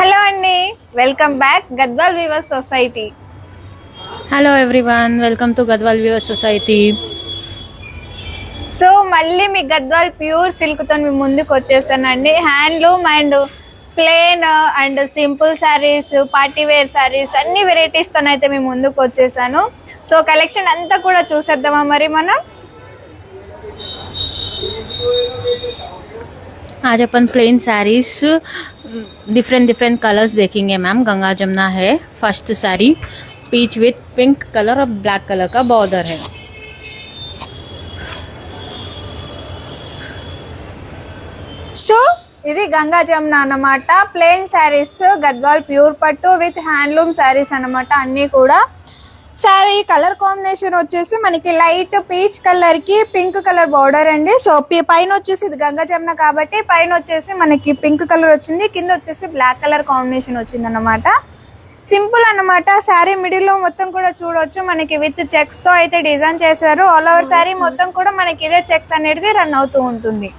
Hello అండి, welcome back Gadwal weavers society. Hello everyone, welcome to Gadwal viewers society. So మళ్ళీ మీ Gadwal pure సిల్క్తో మీ ముందుకు వచ్చేసానండి. Handloom and plain and simple saris, party wear saris అన్ని వెరైటీస్తో అయితే మీ ముందుకు వచ్చేసాను. సో కలెక్షన్ అంతా కూడా చూసేద్దామా మరి మనం. आज अपन प्लेन साड़ीज डिफरेंट कलर्स देखेंगे मैम. गंगा जमुना है first sari, peach with pink colour और ब्लैक कलर का बॉर्डर है. సో ఇది గంగా జమున అన్నమాట. ప్లేన్ శారీస్, గద్వాల్ ప్యూర్ పట్టు విత్ హ్యాండ్లూమ్ శారీస్ అన్నమాట. అన్నీ కూడా శారీ కలర్ కాంబినేషన్ వచ్చేసి మనకి లైట్ పీచ్ కలర్ కి పింక్ కలర్ బార్డర్ అండి. సో పైన వచ్చేసి ఇది గంగా జమున కాబట్టి పైన వచ్చేసి మనకి పింక్ కలర్ వచ్చింది, కింద వచ్చేసి బ్లాక్ కలర్ కాంబినేషన్ వచ్చింది అన్నమాట. సింపుల్ అన్నమాట. శారీ మిడిల్ లో మొత్తం కూడా చూడొచ్చు మనకి విత్ చెక్స్ తో అయితే డిజైన్ చేశారు. ఆల్ ఓవర్ శారీ మొత్తం కూడా మనకి ఇదే చెక్స్ అనేది రన్ అవుతూ ఉంటుంది.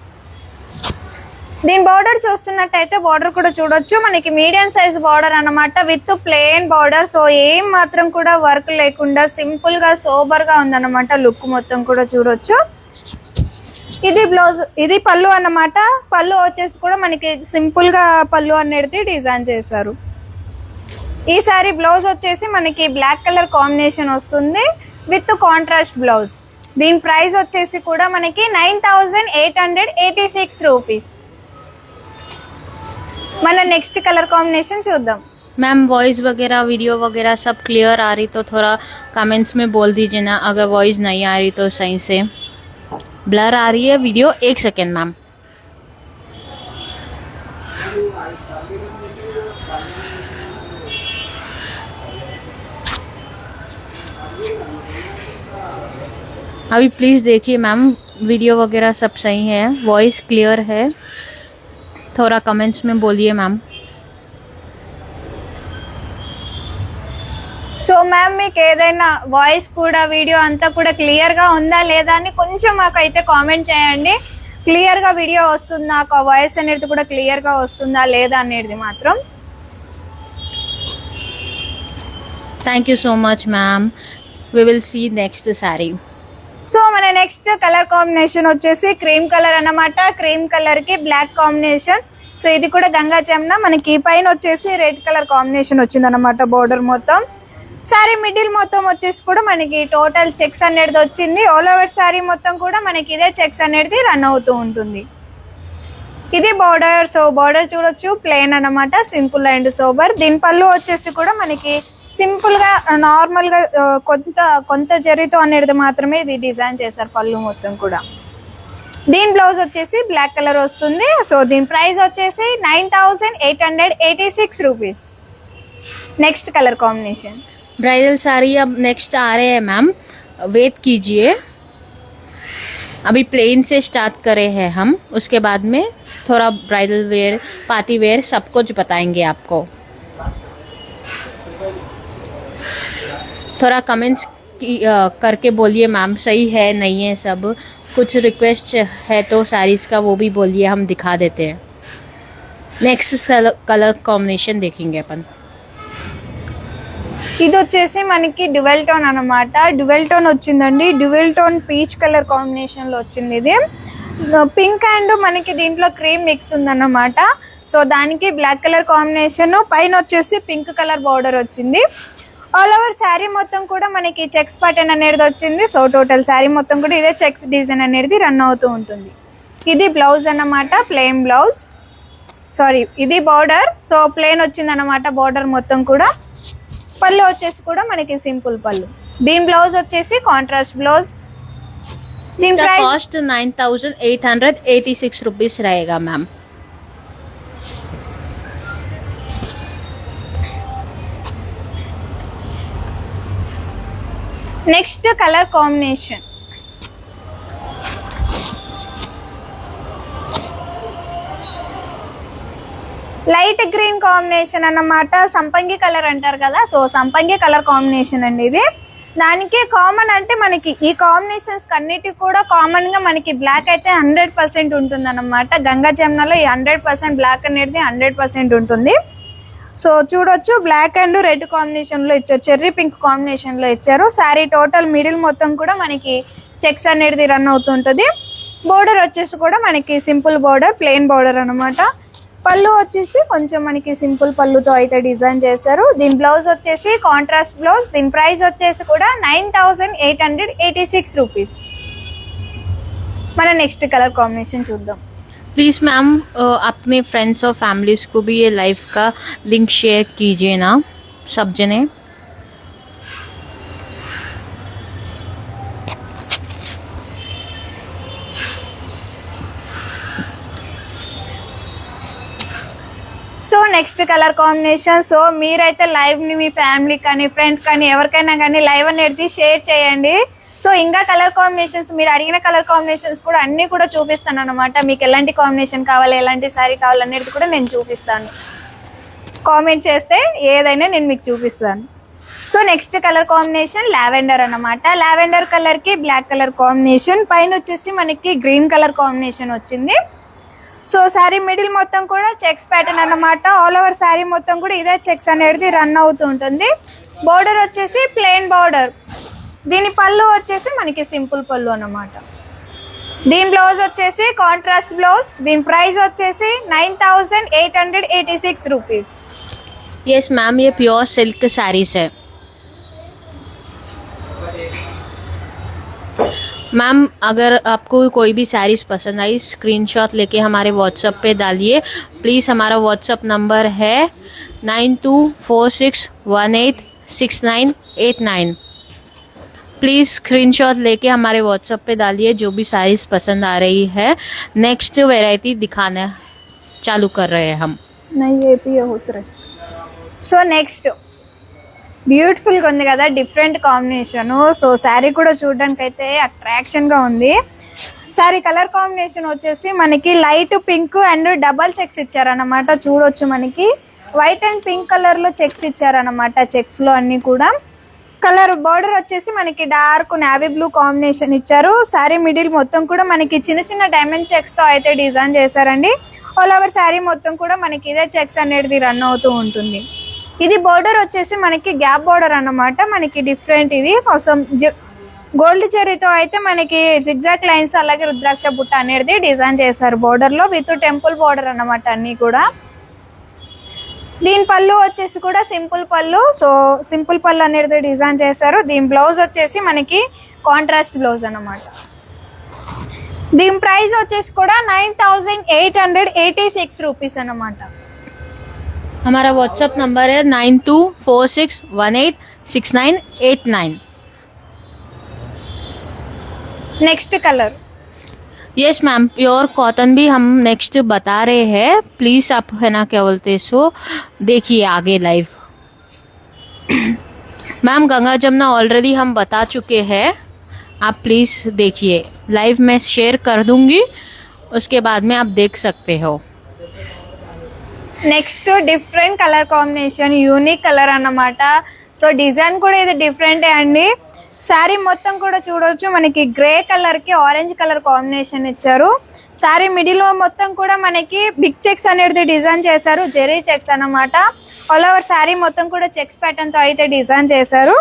దీని బార్డర్ చూస్తున్నట్టయితే బార్డర్ కూడా చూడొచ్చు మనకి మీడియం సైజ్ బార్డర్ అన్నమాట విత్ ప్లెయిన్ బార్డర్. సో ఏం మాత్రం కూడా వర్క్ లేకుండా సింపుల్ గా సోబర్ గా ఉందన్నమాట. లుక్ మొత్తం కూడా చూడొచ్చు. ఇది బ్లౌజ్, ఇది పళ్ళు అన్నమాట. పళ్ళు వచ్చేసి కూడా మనకి సింపుల్ గా పళ్ళు అనేది డిజైన్ చేశారు. ఈ సారీ బ్లౌజ్ వచ్చేసి మనకి బ్లాక్ కలర్ కాంబినేషన్ వస్తుంది విత్ కాంట్రాస్ట్ బ్లౌజ్. దీని ప్రైస్ వచ్చేసి కూడా మనకి 9886 రూపీస్. మన నెక్స్ట్ కలర్ కాంబినేషన్ చూద్దాం. मैम वॉइस वगैरह वीडियो वगैरह सब क्लियर आ रही तो थोड़ा कमेंट्स में बोल दीजिए ना. अगर वॉइस नहीं आ रही तो सही से ब्लर आ रही है वीडियो. 1 second ma'am. अभी प्लीज़ देखिए मैम, वीडियो वगैरह सब सही है, वॉइस क्लियर है. थोड़ा कमेंट्स में बोलिए मैम. సో మ్యామ్ మీకు ఏదైనా వాయిస్ కూడా వీడియో అంతా కూడా క్లియర్ గా ఉందా లేదా అని కొంచెం మాకైతే కామెంట్ చేయండి. క్లియర్ గా వీడియో వస్తుందా, వాయిస్ అనేది కూడా క్లియర్ గా వస్తుందా లేదా అనేది మాత్రం. Thank you so much ma'am. We will see next saree. So మన నెక్స్ట్ కలర్ కాంబినేషన్ వచ్చేసి క్రీమ్ కలర్ అన్నమాట. క్రీమ్ కలర్ కి బ్లాక్ కాంబినేషన్. సో ఇది కూడా గంగా జమున. మనకి పైన వచ్చేసి రెడ్ కలర్ కాంబినేషన్ వచ్చింది అనమాట బోర్డర్ మొత్తం. సారీ మిడిల్ మొత్తం వచ్చేసి కూడా మనకి టోటల్ చెక్స్ అనేది వచ్చింది. ఆల్ ఓవర్ సారీ మొత్తం కూడా మనకి ఇదే చెక్స్ అనేది రన్ అవుతూ ఉంటుంది. ఇది బార్డర్. సో బార్డర్ చూడొచ్చు ప్లెయిన్ అన్నమాట, సింపుల్ అండ్ సోబర్. దీని పళ్ళు వచ్చేసి కూడా మనకి సింపుల్ గా నార్మల్ గా కొంత జరీతో అనేది మాత్రమే ఇది డిజైన్ చేశారు పళ్ళు మొత్తం కూడా. దీని బ్లౌజ్ వచ్చేసి బ్లాక్ కలర్ వస్తుంది. సో దీని ప్రైస్ వచ్చేసి 9886 rupees. Next colour combination bridal sari अब नेक्स्ट आ रहे हैं मैम. वेट कीजिए, अभी प्लेन से स्टार्ट करे हैं हम, उसके बाद में थोड़ा ब्राइडल वेयर, पार्टी वेयर सब कुछ बताएंगे आपको. थोड़ा कमेंट्स करके बोलिए मैम, सही है नहीं है सब. कुछ रिक्वेस्ट है तो साड़ीज़ का वो भी बोलिए, हम दिखा देते हैं. नेक्स्ट कलर कॉम्बिनेशन देखेंगे अपन. ఇది వచ్చేసి మనకి డ్యువెల్ టోన్ అన్నమాట. డ్యువెల్ టోన్ వచ్చిందండి. Dual tone peach colour combination లో వచ్చింది. ఇది పింక్ అండ్ మనకి దీంట్లో క్రీమ్ మిక్స్ ఉందన్నమాట. సో దానికి బ్లాక్ కలర్ కాంబినేషన్, పైన వచ్చేసి పింక్ కలర్ బార్డర్ వచ్చింది. ఆల్ ఓవర్ శారీ మొత్తం కూడా మనకి చెక్స్ ప్యాటర్న్ అనేది వచ్చింది. సో టోటల్ శారీ మొత్తం కూడా ఇదే చెక్స్ డిజైన్ అనేది రన్ అవుతూ ఉంటుంది. ఇది బ్లౌజ్ అన్నమాట, ప్లెయిన్ బ్లౌజ్. సారీ ఇది బార్డర్. సో ప్లెయిన్ వచ్చింది అన్నమాట బార్డర్ మొత్తం కూడా. పళ్ళు వచ్చేసి కూడా మనకి సింపుల్ పళ్ళు. దీని బ్లౌజ్ వచ్చేసి కాంట్రాస్ట్ బ్లౌజ్. దీని కాస్ట్ 9886 रुपीस रहेगा ma'am. Next colour combination light green combination అన్నమాట. సంపంగి కలర్ అంటారు కదా, సో సంపంగి కలర్ కాంబినేషన్ అండి ఇది. దానికి కామన్ అంటే మనకి ఈ కాంబినేషన్స్ అన్నిటికి కూడా కామన్ గా మనకి బ్లాక్ అయితే 100% ఉంటుంది అనమాట. గంగా జమునాలో ఈ 100% బ్లాక్ అనేది 100% ఉంటుంది. సో చూడొచ్చు, బ్లాక్ అండ్ రెడ్ కాంబినేషన్ లో ఇచ్చారు, చెర్రీ పింక్ కాంబినేషన్ లో ఇచ్చారు. శారీ టోటల్ మిడిల్ మొత్తం కూడా మనకి చెక్స్ అనేది రన్ అవుతుంటది. బోర్డర్ వచ్చేసి కూడా మనకి సింపుల్ బోర్డర్, ప్లెయిన్ బోర్డర్ అనమాట. పళ్ళు వచ్చేసి కొంచెం మనకి సింపుల్ పళ్ళుతో అయితే డిజైన్ చేశారు. దీని బ్లౌజ్ వచ్చేసి కాంట్రాస్ట్ బ్లౌజ్. దీని ప్రైస్ వచ్చేసి కూడా 9886 రూపీస్. మన నెక్స్ట్ కలర్ కాంబినేషన్ చూద్దాం. प्लीज़ मैम अपने फ्रेंड्स और फैमिलीज को भी ये लाइव का लिंक शेयर कीजिए ना सब जने. So next colour combination. So మీరైతే లైవ్ ని మీ ఫ్యామిలీ కానీ ఫ్రెండ్ కానీ ఎవరికైనా కానీ లైవ్ అనేది షేర్ చేయండి. సో ఇంకా కలర్ కాంబినేషన్స్, మీరు అడిగిన కలర్ కాంబినేషన్స్ కూడా అన్ని కూడా చూపిస్తాను అనమాట. మీకు ఎలాంటి కాంబినేషన్ కావాలి, ఎలాంటి శారీ కావాలి అనేది కూడా నేను చూపిస్తాను. కామెంట్ చేస్తే ఏదైనా నేను మీకు చూపిస్తాను. So next colour combination lavender అన్నమాట. లావెండర్ కలర్ కి బ్లాక్ కలర్ కాంబినేషన్, పైన వచ్చేసి మనకి గ్రీన్ కలర్ కాంబినేషన్ వచ్చింది. సో శారీ మిడిల్ మొత్తం కూడా చెక్స్ ప్యాటర్న్ అన్నమాట. ఆల్ ఓవర్ శారీ మొత్తం కూడా ఇదే చెక్స్ అనేది రన్ అవుతూ ఉంటుంది. బోర్డర్ వచ్చేసి ప్లెయిన్ బోర్డర్. దీని పళ్ళు వచ్చేసి మనకి సింపుల్ పళ్ళు అన్నమాట. దీని బ్లౌజ్ వచ్చేసి కాంట్రాస్ట్ బ్లౌజ్. దీని ప్రైస్ వచ్చేసి 9886 రూపీస్. यस मैम, ये प्योर सिल्क साड़ीज है. मैम अगर आपको कोई भी साड़ीज पसंद आई स्क्रीनशॉट लेके हमारे व्हाट्सएप पे डालिए प्लीज़. हमारा व्हाट्सएप नंबर है 9246186989. प्लीज़ स्क्रीनशॉट लेके हमारे व्हाट्सएप पे डालिए जो भी साड़ीज पसंद आ रही है. नेक्स्ट वैरायटी दिखाना चालू कर रहे हैं हम. సో నెక్స్ట్ బ్యూటిఫుల్గా ఉంది కదా, డిఫరెంట్ కాంబినేషన్. సో శారీ కూడా చూడడానికి అయితే అట్రాక్షన్గా ఉంది. శారీ కలర్ కాంబినేషన్ వచ్చేసి మనకి light pink and double checks ఇచ్చారనమాట. చూడొచ్చు, మనకి వైట్ అండ్ పింక్ కలర్లో చెక్స్ ఇచ్చారనమాట. చెక్స్లో అన్నీ కూడా కలర్. బార్డర్ వచ్చేసి మనకి డార్క్ నావీ బ్లూ కాంబినేషన్ ఇచ్చారు. శారీ మిడిల్ మొత్తం కూడా మనకి చిన్న చిన్న డైమండ్ చెక్స్తో అయితే డిజైన్ చేశారండి. ఆల్ ఓవర్ శారీ మొత్తం కూడా మనకి ఇదే చెక్స్ అనేది రన్ అవుతూ ఉంటుంది. ఇది బోర్డర్ వచ్చేసి మనకి గ్యాప్ బోర్డర్ అన్నమాట. మనకి డిఫరెంట్, ఇది కోసం గోల్డ్ జరీతో అయితే మనకి జిగ్జాగ్ లైన్స్ అలాగే రుద్రాక్ష బుట్ట అనేది డిజైన్ చేశారు బోర్డర్ లో, విత్ టెంపుల్ బోర్డర్ అన్నమాట అన్ని కూడా. దీని పళ్ళు వచ్చేసి కూడా సింపుల్ పళ్ళు. సో సింపుల్ పళ్ళు అనేది డిజైన్ చేశారు. దీని బ్లౌజ్ వచ్చేసి మనకి కాంట్రాస్ట్ బ్లౌజ్ అన్నమాట. దీని ప్రైస్ వచ్చేసి కూడా 9886 రూపీస్ అన్నమాట. हमारा व्हाट्सएप नंबर है 9246186989. Next colour. Yes ma'am, pure cotton भी हम नेक्स्ट बता रहे हैं. प्लीज़ आप है ना क्या बोलते सो देखिए आगे live. Ma'am Ganga Jamuna already हम बता चुके हैं, आप प्लीज़ देखिए. लाइव में शेयर कर दूंगी, उसके बाद में आप देख सकते हो. Next different colour combination, unique colour అన్నమాట. సో డిజైన్ కూడా ఇది డిఫరెంటే అండి. శారీ మొత్తం కూడా చూడవచ్చు, మనకి గ్రే కలర్ కి ఆరెంజ్ కలర్ కాంబినేషన్ ఇచ్చారు. శారీ మిడిల్ మొత్తం కూడా మనకి బిగ్ చెక్స్ అనేది డిజైన్ చేశారు, జెరీ చెక్స్ అన్నమాట. ఆల్ ఓవర్ శారీ మొత్తం కూడా చెక్స్ ప్యాటర్న్ తో అయితే డిజైన్ చేశారు.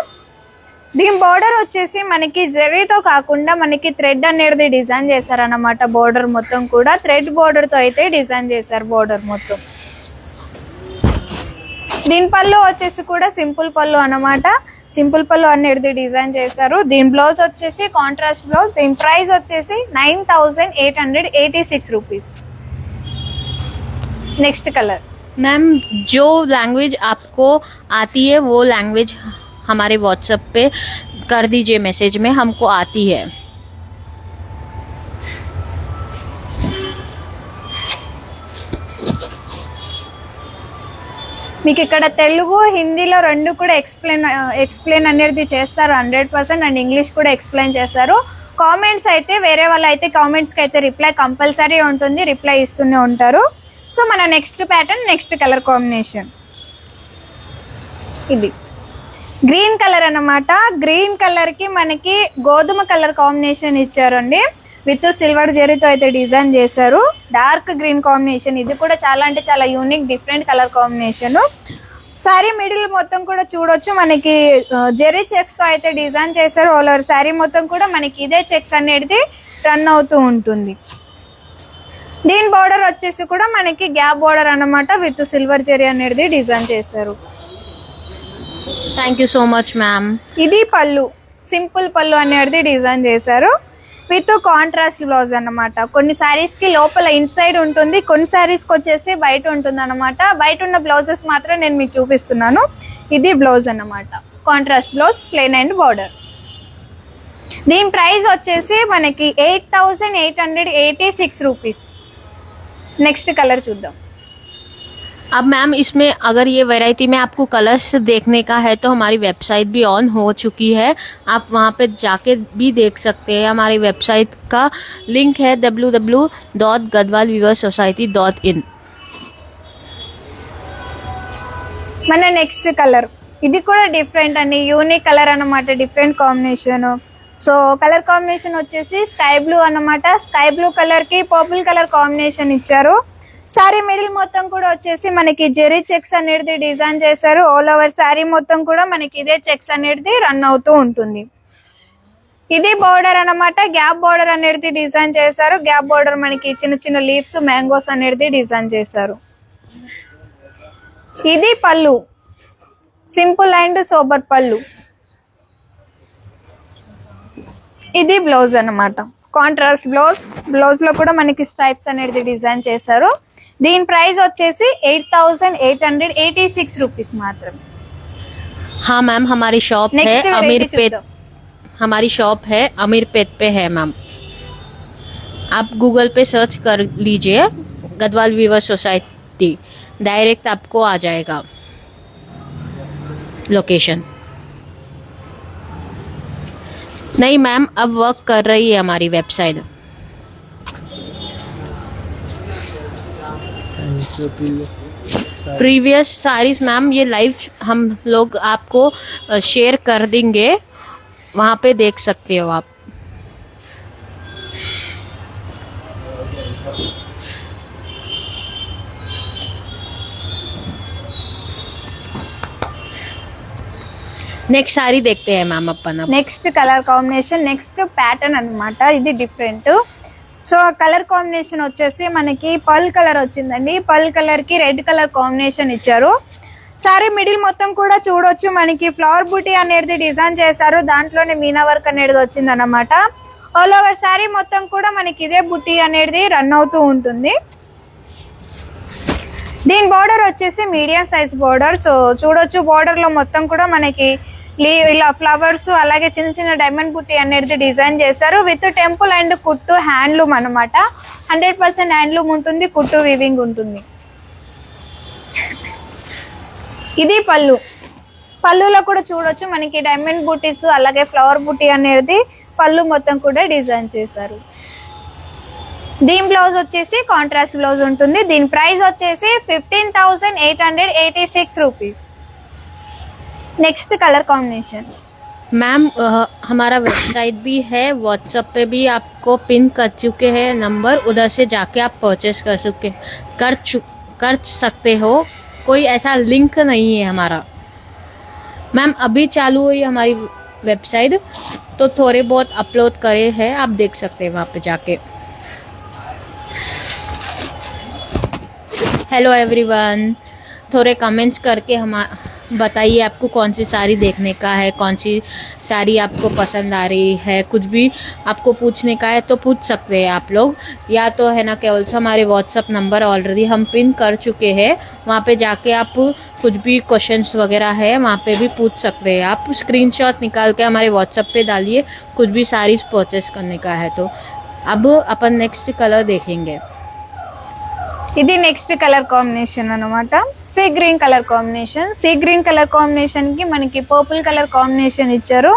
దీని బోర్డర్ వచ్చేసి మనకి జెరీతో కాకుండా మనకి థ్రెడ్ అనేది డిజైన్ చేశారు అన్నమాట. బోర్డర్ మొత్తం కూడా థ్రెడ్ బోర్డర్ తో అయితే డిజైన్ చేశారు బోర్డర్ మొత్తం. దీని పళ్ళు వచ్చేసి కూడా సింపుల్ పళ్ళు అన్నమాట. సింపుల్ పళ్ళు అనేది డిజైన్ చేశారు. దీని బ్లౌజ్ వచ్చేసి కాంట్రాస్ట్ బ్లౌజ్. దీని ప్రైస్ వచ్చేసి 9886 రూపీస్. Next colour. मैम जो लैंग्वेज आपको आती है वो लैंग्वेज हमारे व्हाट्सएप पे कर दीजिए मैसेज में, हमको आती है. మీకు ఇక్కడ తెలుగు హిందీలో రెండు కూడా ఎక్స్ప్లెయిన్ అనేది చేస్తారు 100%, అండ్ ఇంగ్లీష్ కూడా ఎక్స్ప్లెయిన్ చేస్తారు. కామెంట్స్ అయితే వేరే వాళ్ళు అయితే కామెంట్స్కి అయితే రిప్లై కంపల్సరీ ఉంటుంది, రిప్లై ఇస్తూనే ఉంటారు. సో మన next pattern, next colour combination ఇది. గ్రీన్ కలర్ అన్నమాట. గ్రీన్ కలర్ కి మనకి గోధుమ కలర్ కాంబినేషన్ ఇచ్చారండి. విత్ సిల్వర్ జరీతో అయితే డిజైన్ చేశారు. Dark green combination. ఇది కూడా చాలా అంటే చాలా unique different colour combination. Sari middle మొత్తం కూడా చూడొచ్చు మనకి జెరీ చెక్స్ తో అయితే డిజైన్ చేశారు. ఆల్ ఓవర్ శారీ మొత్తం కూడా మనకి ఇదే చెక్స్ అనేది రన్ అవుతూ ఉంటుంది. దీని బార్డర్ వచ్చేసి కూడా మనకి గ్యాప్ బార్డర్ అన్నమాట. విత్ సిల్వర్ జెరీ అనేది డిజైన్ చేశారు. Thank you so much ma'am. ఇది పళ్ళు, సింపుల్ పళ్ళు అనేది డిజైన్ చేశారు. విత్ కాంట్రాస్ట్ బ్లౌజ్ అన్నమాట. కొన్ని శారీస్ కి లోపల ఇన్సైడ్ ఉంటుంది, కొన్ని శారీస్ కి వచ్చేసి బయట ఉంటుంది అన్నమాట. బయట ఉన్న బ్లౌజెస్ మాత్రం నేను మీకు చూపిస్తున్నాను. ఇది బ్లౌజ్ అన్నమాట, contrast blouse, plain and border. దీని ప్రైస్ వచ్చేసి మనకి 8886 రూపీస్. నెక్స్ట్ కలర్ చూద్దాం. अब मैम इसमें अगर ये वैरायटी में आपको कलर्स देखने का है तो हमारी वेबसाइट भी ऑन हो चुकी है, आप वहाँ पे जाके भी देख सकते हैं. हमारी वेबसाइट का लिंक है www.gadwalweaversociety.in. మన నెక్స్ట్ కలర్ ఇది కూడా డిఫరెంట్ అండి, యూనిక్ కలర్ అన్నమాట, different combination. So colour combination వచ్చేసి స్కై బ్లూ అన్నమాట. స్కై బ్లూ కలర్ కి పర్పుల్ కలర్ కాంబినేషన్ ఇచ్చారు. శారీ మిడిల్ మొత్తం కూడా వచ్చేసి మనకి జెరీ చెక్స్ అనేది డిజైన్ చేశారు. ఆల్ ఓవర్ శారీ మొత్తం కూడా మనకి ఇదే చెక్స్ అనేది రన్ అవుతూ ఉంటుంది. ఇది బార్డర్ అన్నమాట. గ్యాప్ బార్డర్ అనేది డిజైన్ చేశారు. గ్యాప్ బార్డర్ మనకి చిన్న చిన్న లీవ్స్, మ్యాంగోస్ అనేది డిజైన్ చేశారు. ఇది పళ్ళు, సింపుల్ అండ్ సోబర్ పళ్ళు. ఇది బ్లౌజ్ అన్నమాట, కాంట్రాస్ట్ బ్లౌజ్. బ్లౌజ్ లో కూడా మనకి స్ట్రైప్స్ అనేది డిజైన్ చేశారు. దీని ప్రైస్ వచ్చేసి 8886 రూపీస్ మాత్రమే. हाँ मैम, हमारी शॉप है अमीरपेट. हमारी शॉप है अमीरपेट पे है मैम. आप गूगल पे सर्च कर लीजिए गढ़वाल वीवर सोसाइटी, डायरेक्ट आपको आ जाएगा लोकेशन. नहीं मैम, अब वर्क कर रही है हमारी वेबसाइट. प्रीवियस सारीज मैम ये लाइव हम लोग आपको शेयर कर देंगे, वहाँ पे देख सकते हो आप. नेक्स्ट साड़ी देखते हैं मैम अपन. Next colour combination, next pattern అన్నమాట. ఇది డిఫరెంట్. సో కలర్ కాంబినేషన్ వచ్చేసి మనకి పర్ల్ కలర్ వచ్చిందండి. పర్ల్ కలర్ కి రెడ్ కలర్ కాంబినేషన్ ఇచ్చారు. సారీ మిడిల్ మొత్తం కూడా చూడొచ్చు మనకి ఫ్లవర్ బూటీ అనేది డిజైన్ చేశారు. దాంట్లోనే మీనా వర్క్ అనేది వచ్చింది అన్నమాట. ఆల్ ఓవర్ సారీ మొత్తం కూడా మనకి ఇదే బుట్టి అనేది రన్ అవుతూ ఉంటుంది. దీని బార్డర్ వచ్చేసి మీడియం సైజ్ బార్డర్. సో చూడొచ్చు బార్డర్ లో మొత్తం కూడా మనకి ఇలా ఫ్లవర్స్, అలాగే చిన్న చిన్న డైమండ్ బుట్టి అనేది డిజైన్ చేశారు. విత్ టెంపుల్ అండ్ కుట్టు హ్యాండ్లూమ్ అనమాట. 100% హ్యాండ్లూమ్ ఉంటుంది, కుట్టు వీవింగ్ ఉంటుంది. ఇది పళ్ళు. పళ్ళులో కూడా చూడొచ్చు మనకి డైమండ్ బుట్టీస్, అలాగే ఫ్లవర్ బుట్టి అనేది పళ్ళు మొత్తం కూడా డిజైన్ చేశారు. దీని బ్లౌజ్ వచ్చేసి కాంట్రాస్ట్ బ్లౌజ్ ఉంటుంది. దీని ప్రైస్ వచ్చేసి 15,886 rupees. Next colour combination ma'am हमारा वेबसाइट भी है, व्हाट्सएप पे भी आपको पिन कर चुके हैं नंबर, उधर से जाके आप परचेस कर सकते हो. कोई ऐसा लिंक नहीं है हमारा. मैम अभी चालू हुई हमारी वेबसाइट, तो थोड़े बहुत अपलोड करे हैं, आप देख सकते हैं वहाँ पे जाके. हेलो एवरीवन, थोड़े कमेंट्स करके हम बताइए आपको कौन सी साड़ी देखने का है, कौन सी साड़ी आपको पसंद आ रही है. कुछ भी आपको पूछने का है तो पूछ सकते हैं आप लोग, या तो है ना केवल से हमारे व्हाट्सअप नंबर ऑलरेडी हम पिन कर चुके हैं, वहाँ पे जाके आप कुछ भी क्वेश्चंस वगैरह है वहाँ पे भी पूछ सकते हैं. आप स्क्रीनशॉट निकाल के हमारे व्हाट्सअप पे डालिए कुछ भी साड़ीज परचेस करने का है. तो अब अपन नेक्स्ट कलर देखेंगे. ఇది నెక్స్ట్ కలర్ కాంబినేషన్ అన్నమాట. See green colour combination. See green colour combination కి మనకి పర్పుల్ కలర్ కాంబినేషన్ ఇచ్చారు.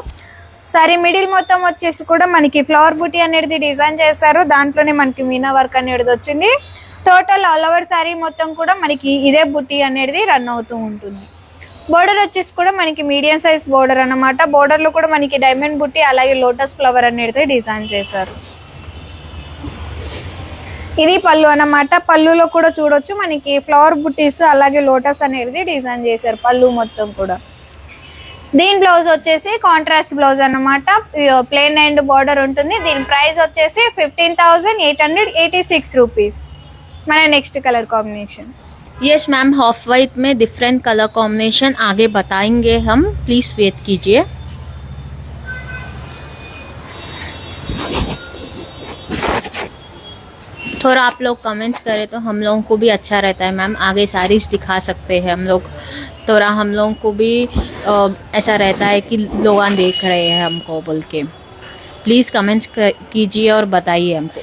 సారీ మిడిల్ మొత్తం వచ్చేసి కూడా మనకి ఫ్లవర్ బూటీ అనేది డిజైన్ చేశారు. దాంట్లోనే మనకి మీనా వర్క్ అనేది వచ్చింది. టోటల్ ఆల్ ఓవర్ సారీ మొత్తం కూడా మనకి ఇదే బుట్టి అనేది రన్ అవుతూ ఉంటుంది. బోర్డర్ వచ్చేసి కూడా మనకి మీడియం సైజ్ బోర్డర్ అన్నమాట. బోర్డర్ లో కూడా మనకి డైమండ్ బుట్టి అలాగే లోటస్ ఫ్లవర్ అనేది డిజైన్ చేశారు. ఇది పళ్ళు అన్నమాట. పళ్ళులో కూడా చూడొచ్చు మనకి ఫ్లవర్ బుట్టీస్ అలాగే లోటస్ అనేది డిజైన్ చేశారు పళ్ళు మొత్తం కూడా. దీని బ్లౌజ్ వచ్చేసి కాంట్రాస్ట్ బ్లౌజ్ అన్నమాట. ప్లెయిన్ అండ్ బార్డర్ ఉంటుంది. దీని ప్రైస్ వచ్చేసి 15,886 రూపీస్. మన next colour combination. Yes ma'am, half white में डिफरेंट कलर कॉम्बिनेशन आगे बताएंगे हम, प्लीज वेट कीजिए. थोड़ा आप लोग कमेंट्स करें तो हम लोगों को भी अच्छा रहता है मैम, आगे सारीज दिखा सकते हैं हम लोग. थोड़ा हम लोगों को भी ऐसा रहता है कि लोग देख रहे हैं हमको बोल के. प्लीज़ कमेंट्स कीजिए और बताइए हमको.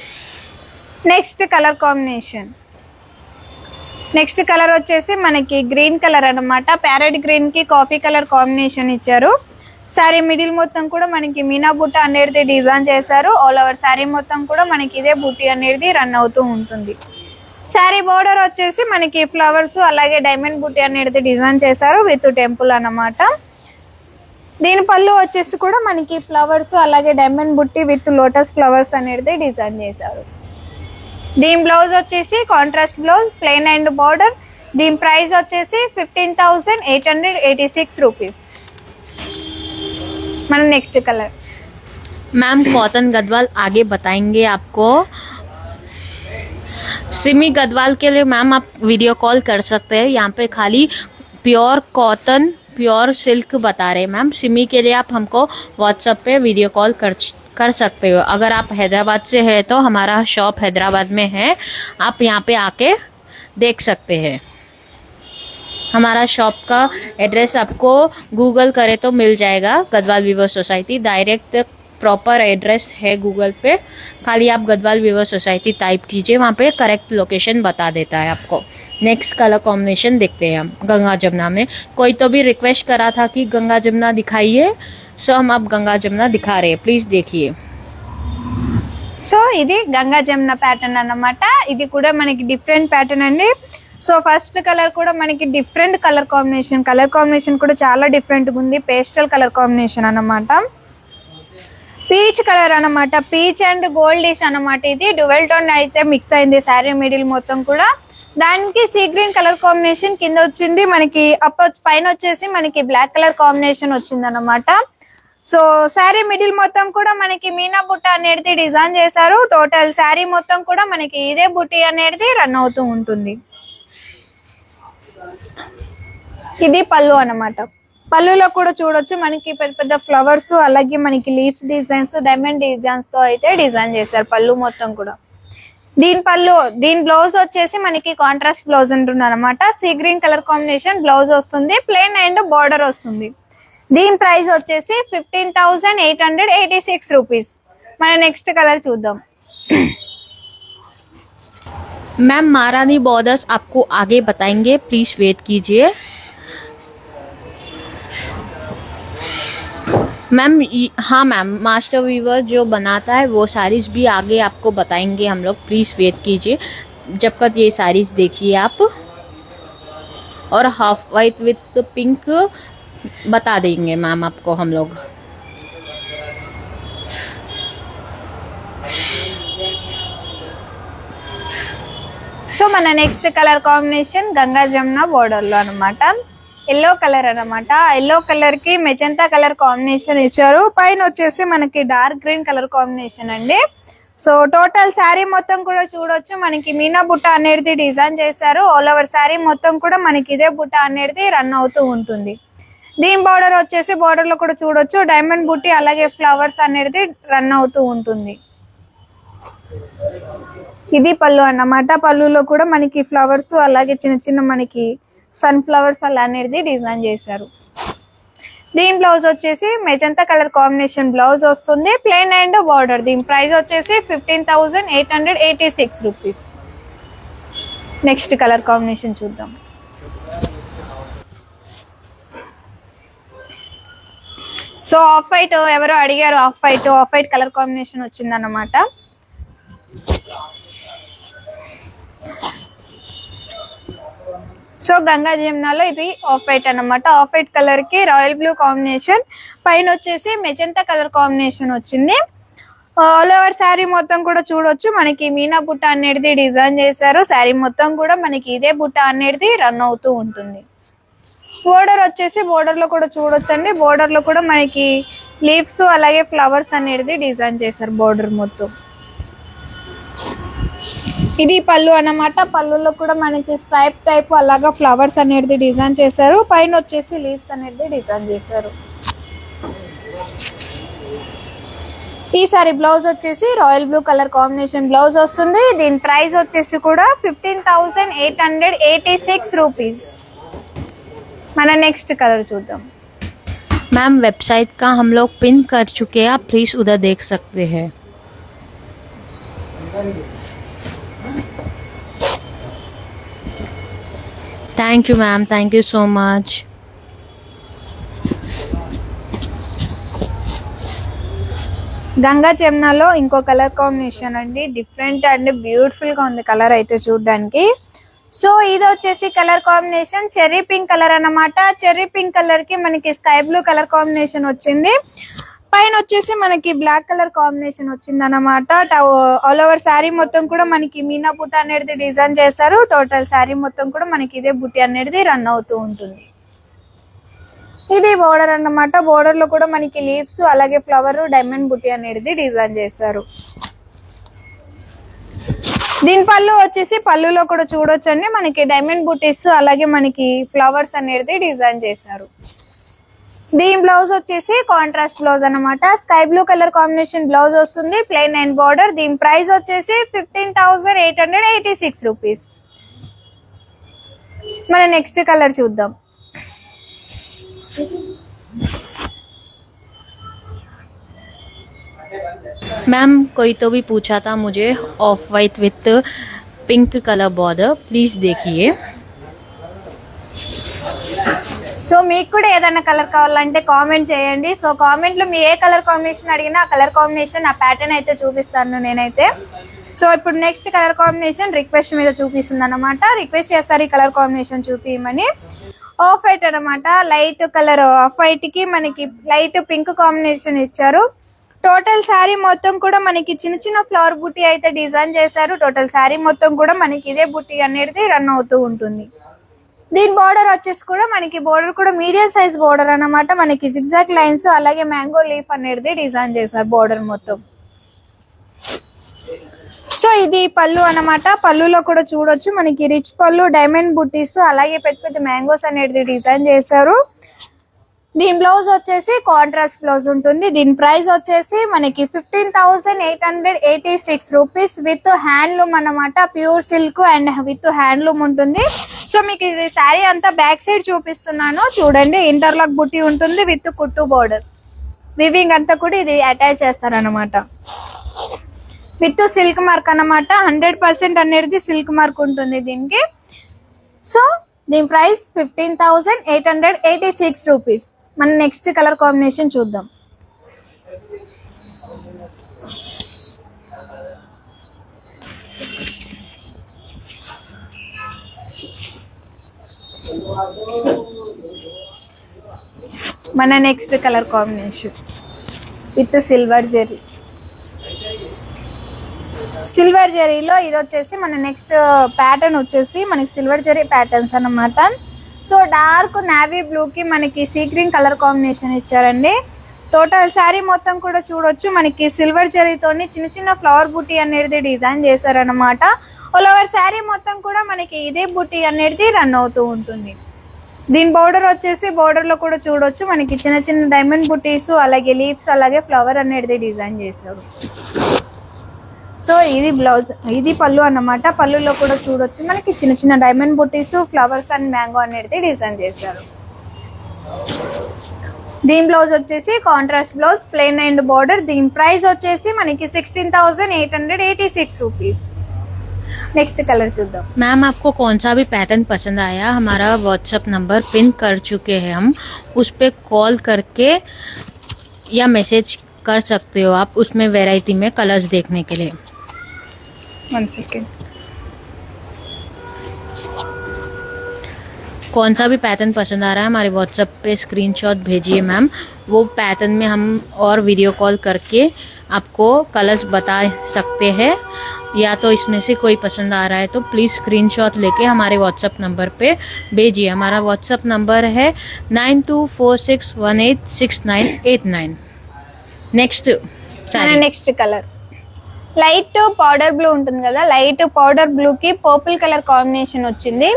Next colour combination. Next colour వచ్చేసి మనకి గ్రీన్ కలర్ అన్నమాట. ప్యారెట్ గ్రీన్ కి కాఫీ కలర్ కాంబినేషన్ ఇచ్చారు. శారీ మిడిల్ మొత్తం కూడా మనకి మీనా బుట్ట అనేది డిజైన్ చేశారు. ఆల్ ఓవర్ శారీ మొత్తం కూడా మనకి ఇదే బుట్టి అనేది రన్ అవుతూ ఉంటుంది. శారీ బోర్డర్ వచ్చేసి మనకి ఫ్లవర్స్ అలాగే డైమండ్ బుట్టి అనేది డిజైన్ చేశారు విత్ టెంపుల్ అన్నమాట. దీని పళ్ళు వచ్చేసి కూడా మనకి ఫ్లవర్స్ అలాగే డైమండ్ బుట్టి విత్ లోటస్ ఫ్లవర్స్ అనేది డిజైన్ చేశారు. దీని బ్లౌజ్ వచ్చేసి contrast blouse, plain and border. దీని ప్రైస్ వచ్చేసి 15,886 రూపీస్. మన next colour. Ma'am cotton Gadwal आगे बताएंगे आपको. सिमी गदवाल के लिए मैम आप वीडियो कॉल कर सकते हैं. यहाँ पे खाली प्योर कॉटन प्योर सिल्क बता रहे हैं मैम. सिमी के लिए आप हमको व्हाट्सएप पे वीडियो कॉल कर सकते हो. अगर आप हैदराबाद से है तो हमारा शॉप हैदराबाद में है, आप यहाँ पे आके देख सकते हैं. हमारा शॉप का एड्रेस आपको गूगल करे तो मिल जाएगा. Gadwal weaver society direct proper address है गूगल पे. खाली आप गदवाल वीवर सोसाइटी टाइप कीजिए, वहाँ पे करेक्ट लोकेशन बता देता है आपको. नेक्स्ट कलर कॉम्बिनेशन देखते हैं हम गंगा जमुना में. कोई तो भी रिक्वेस्ट करा था कि गंगा जमुना दिखाइए, सो हम अब गंगा जमुना दिखा रहे हैं, प्लीज देखिए. సో ఇది గంగా జమున ప్యాటర్న్ అన్నమాట. ఇది కూడా మనకి డిఫరెంట్ ప్యాటర్న్ అండి. సో ఫస్ట్ కలర్ కూడా మనకి డిఫరెంట్ కలర్ కాంబినేషన్ కూడా చాలా డిఫరెంట్ గా ఉంది. పేస్టల్ కలర్ కాంబినేషన్ అన్నమాట. పీచ్ కలర్ అన్నమాట. పీచ్ అండ్ గోల్డిష్ అన్నమాట. ఇది డ్యువెల్ టోన్ అయితే మిక్స్ అయింది శారీ మిడిల్ మొత్తం కూడా. దానికి సీ గ్రీన్ కలర్ కాంబినేషన్ కింద వచ్చింది. మనకి పైన వచ్చేసి మనకి బ్లాక్ కలర్ కాంబినేషన్ వచ్చింది అన్నమాట. సో శారీ మిడిల్ మొత్తం కూడా మనకి మీనా బుట్ట అనేది డిజైన్ చేశారు. టోటల్ శారీ మొత్తం కూడా మనకి ఇదే బుట్టి అనేది రన్ అవుతూ ఉంటుంది. ఇది పళ్ళు అన్నమాట. పళ్ళులో కూడా చూడొచ్చు మనకి పెద్ద పెద్ద ఫ్లవర్స్ అలాగే మనకి లీవ్స్ డిజైన్స్ డైమండ్ డిజైన్స్ తో అయితే డిజైన్ చేశారు పళ్ళు మొత్తం కూడా. దీని బ్లౌజ్ వచ్చేసి మనకి కాంట్రాస్ట్ బ్లౌజ్ ఉంటుంది అనమాట. See green colour combination blouse వస్తుంది. ప్లెయిన్ అండ్ బార్డర్ వస్తుంది. దీని ప్రైస్ వచ్చేసి 15,886 రూపీస్. మన నెక్స్ట్ కలర్ చూద్దాం. मैम महारानी बॉर्डर्स आपको आगे बताएंगे, प्लीज वेट कीजिए. मैम हाँ मैम, मास्टर वीवर जो बनाता है वो साड़ीज भी आगे आपको बताएंगे हम लोग, प्लीज वेट कीजिए जब तक ये साड़ीज देखिए आप. और हाफ वाइट विथ पिंक बता देंगे मैम आपको हम लोग. సో మన next colour combination Ganga Jamuna border లో అనమాట. ఎల్లో కలర్ అనమాట. ఎల్లో కలర్ కి మెజంతా కలర్ కాంబినేషన్ ఇచ్చారు. పైన వచ్చేసి మనకి డార్క్ గ్రీన్ కలర్ కాంబినేషన్ అండి. సో టోటల్ శారీ మొత్తం కూడా చూడొచ్చు మనకి మీనా బుట్ట అనేది డిజైన్ చేశారు. ఆల్ ఓవర్ శారీ మొత్తం కూడా మనకి ఇదే బుట్ట అనేది రన్ అవుతూ ఉంటుంది. దీని బార్డర్ వచ్చేసి బార్డర్ లో కూడా చూడొచ్చు డైమండ్ బుట్టి అలాగే ఫ్లవర్స్ అనేది రన్ అవుతూ ఉంటుంది. ఇది పళ్ళు అన్నమాట. పళ్ళులో కూడా మనకి ఫ్లవర్స్ అలాగే చిన్న చిన్న మనకి సన్ ఫ్లవర్స్ అలా అనేది డిజైన్ చేశారు. దీని బ్లౌజ్ వచ్చేసి మెజంతా కలర్ కాంబినేషన్ బ్లౌజ్ వస్తుంది. Plain and border. దీని ప్రైస్ వచ్చేసి 15,886 రూపీస్. నెక్స్ట్ కలర్ కాంబినేషన్ చూద్దాం. సో ఆఫ్ వైట్ ఎవరో అడిగారు. ఆఫ్ వైట్ కలర్ కాంబినేషన్ వచ్చింది అన్నమాట. సో గంగా జమునాలో ఇది ఆఫ్ వైట్ అన్నమాట. ఆఫ్ వైట్ కలర్ కి రాయల్ బ్లూ కాంబినేషన్, పైన వచ్చేసి మెజంతా కలర్ కాంబినేషన్ వచ్చింది. ఆల్ ఓవర్ శారీ మొత్తం కూడా చూడొచ్చు మనకి మీనా బుట్ట అనేది డిజైన్ చేశారు. శారీ మొత్తం కూడా మనకి ఇదే బుట్ట అనేది రన్ అవుతూ ఉంటుంది. బోర్డర్ వచ్చేసి బోర్డర్ లో కూడా చూడొచ్చండి. బోర్డర్ లో కూడా మనకి లీవ్స్ అలాగే ఫ్లవర్స్ అనేది డిజైన్ చేశారు బోర్డర్ మొత్తం. ఇది పళ్ళు అన్నమాట. పళ్ళులో కూడా మనకి స్ట్రైప్ టైప్ అలాగా ఫ్లవర్స్ అనేది డిజైన్ చేశారు. పైన వచ్చేసి లీవ్స్ అనేది డిజైన్ చేశారు. ఈ సారీ బ్లౌజ్ వచ్చేసి royal blue colour combination blouse వస్తుంది. దీని ప్రైస్ వచ్చేసి కూడా 15,886 రూపీస్. మన నెక్స్ట్ కలర్ చూద్దాం. मैम वेबसाइट का हम लोग पिन कर चुके हैं, आप प्लीज़ उधर देख सकते हैं. Thank you ma'am, thank you so much. Ganga జమునాలో ఇంకో కలర్ కాంబినేషన్ అండి. డిఫరెంట్ అండ్ బ్యూటిఫుల్ గా ఉంది కలర్ అయితే చూడడానికి. సో ఇది వచ్చేసి colour combination cherry pink colour అన్నమాట. చెర్రీ పింక్ కలర్ కి మనకి స్కై బ్లూ కలర్ కాంబినేషన్ వచ్చింది. పైన వచ్చేసి మనకి బ్లాక్ కలర్ కాంబినేషన్ వచ్చింది అన్నమాట. ఆల్ ఓవర్ శారీ మొత్తం కూడా మనకి మీనా బుట్ట అనేది డిజైన్ చేశారు. టోటల్ శారీ మొత్తం కూడా మనకి ఇదే బుట్టి అనేది రన్ అవుతూ ఉంటుంది. ఇది బోర్డర్ అన్నమాట. బోర్డర్ లో కూడా మనకి లీవ్స్ అలాగే ఫ్లవర్ డైమండ్ బుట్టి అనేది డిజైన్ చేశారు. దీని పళ్ళు వచ్చేసి పళ్ళులో కూడా చూడొచ్చండి మనకి డైమండ్ బుటీస్ అలాగే మనకి ఫ్లవర్స్ అనేది డిజైన్ చేశారు. దీని బ్లౌజ్ వచ్చేసి కాంట్రాస్ట్ బ్లౌజ్ అన్నమాట. Sky blue colour combination blouse వస్తుంది. Plain and border. దీని ప్రైస్ వచ్చేసి 15,886 రూపీస్. మన నెక్స్ట్ కలర్ చూద్దాం. मैम कोई तो भी पूछा था मुझे of white with pink colour border, please देखिए. సో మీకు కూడా ఏదైనా కలర్ కావాలంటే కామెంట్ చేయండి. సో కామెంట్ లో మీ ఏ కలర్ కాంబినేషన్ అడిగినా ఆ కలర్ కాంబినేషన్ ఆ ప్యాటర్న్ అయితే చూపిస్తాను నేనైతే. సో ఇప్పుడు నెక్స్ట్ కలర్ కాంబినేషన్ రిక్వెస్ట్ మీద చూపిస్తుంది అన్నమాట. రిక్వెస్ట్ చేస్తారు ఈ కలర్ కాంబినేషన్ చూపించమని. ఆఫ్ వైట్ అన్నమాట. లైట్ కలర్ ఆఫ్ వైట్ కి మనకి లైట్ పింక్ కాంబినేషన్ ఇచ్చారు. టోటల్ శారీ మొత్తం కూడా మనకి చిన్న చిన్న ఫ్లవర్ బుట్టి అయితే డిజైన్ చేశారు. టోటల్ శారీ మొత్తం కూడా మనకి ఇదే బుట్టి అనేది రన్ అవుతూ ఉంటుంది. దీని బోర్డర్ వచ్చేసి కూడా మనకి బోర్డర్ కూడా మీడియం సైజ్ బోర్డర్ అన్నమాట. మనకి జిగ్జాగ్ లైన్స్ అలాగే మ్యాంగో లీఫ్ అనేది డిజైన్ చేశారు బోర్డర్ మొత్తం. సో ఇది పళ్ళు అన్నమాట. పళ్ళులో కూడా చూడొచ్చు మనకి రిచ్ పళ్ళు డైమండ్ బుట్టీస్ అలాగే పెద్ద పెద్ద మ్యాంగోస్ అనేది డిజైన్ చేశారు. దీని బ్లౌజ్ వచ్చేసి కాంట్రాస్ట్ బ్లౌజ్ ఉంటుంది. దీని ప్రైస్ వచ్చేసి మనకి 15,886 రూపీస్ విత్ హ్యాండ్లూమ్ అన్నమాట. Pure silk and with handloom ఉంటుంది. సో మీకు ఇది శారీ అంతా బ్యాక్ సైడ్ చూపిస్తున్నాను చూడండి. ఇంటర్లాక్ బుట్టి ఉంటుంది విత్ కుట్టు బోర్డర్. వివింగ్ అంతా కూడా ఇది అటాచ్ చేస్తారనమాట. విత్ సిల్క్ మార్క్ అన్నమాట. 100% అనేది సిల్క్ మార్క్ ఉంటుంది దీనికి. సో దీని ప్రైస్ 15,886 రూపీస్. మన నెక్స్ట్ కలర్ కాంబినేషన్ చూద్దాం. మన next colour combination with silver zari. Silver జెరీలో ఇది వచ్చేసి మన నెక్స్ట్ ప్యాటర్న్ వచ్చేసి మనకి సిల్వర్ జెరీ ప్యాటర్న్స్ అన్నమాట. సో డార్క్ నావీ బ్లూ కి మనకి సీ గ్రీన్ కలర్ కాంబినేషన్ ఇచ్చారండి. టోటల్ శారీ మొత్తం కూడా చూడొచ్చు మనకి సిల్వర్ జెరీతోని చిన్న చిన్న ఫ్లవర్ బుట్టి అనేది డిజైన్ చేశారనమాట. ఆల్ ఓవర్ శారీ మొత్తం కూడా మనకి ఇదే బుట్టి అనేది రన్ అవుతూ ఉంటుంది. దీని బోర్డర్ వచ్చేసి బోర్డర్ లో కూడా చూడొచ్చు మనకి చిన్న చిన్న డైమండ్ బుట్టీస్ అలాగే లీవ్స్ అలాగే ఫ్లవర్ అనేది డిజైన్ చేశారు. సో ఇది బ్లౌజ్, ఇది పళ్ళు అన్నమాట. పళ్ళులో కూడా చూడొచ్చు మనకి చిన్న చిన్న diamond buttis flowers and mango అనేది డిజైన్ చేశారు. దీని బ్లౌజ్ వచ్చేసి contrast blouse plain and border. దీని ప్రైస్ వచ్చేసి మనకి 16,886 రూపీస్. नेक्स्ट कलर చూద్దాం. मैम आपको कौन सा भी पैटर्न पसंद आया, हमारा व्हाट्सएप नंबर पिन कर चुके हैं हम, उस पर कॉल करके या मैसेज कर सकते हो आप, उसमें वैरायटी में कलर्स देखने के लिए. 1 सेकेंड. कौन सा भी पैटर्न पसंद आ रहा है हमारे व्हाट्सएप पे स्क्रीनशॉट भेजिए मैम, वो पैटर्न में हम और वीडियो कॉल करके आपको कलर्स बता सकते हैं। या तो इसमें से कोई पसंद आ रहा है तो प्लीज़ स्क्रीनशॉट लेके हमारे व्हाट्सएप नंबर पे भेजिए। हमारा व्हाट्सएप नंबर है 9246186989। Next next colour light powder blue ఉంటుంది కదా, లైట్ పౌడర్ బ్లూకి పర్పుల్ కలర్ కాంబినేషన్ వచ్చింది.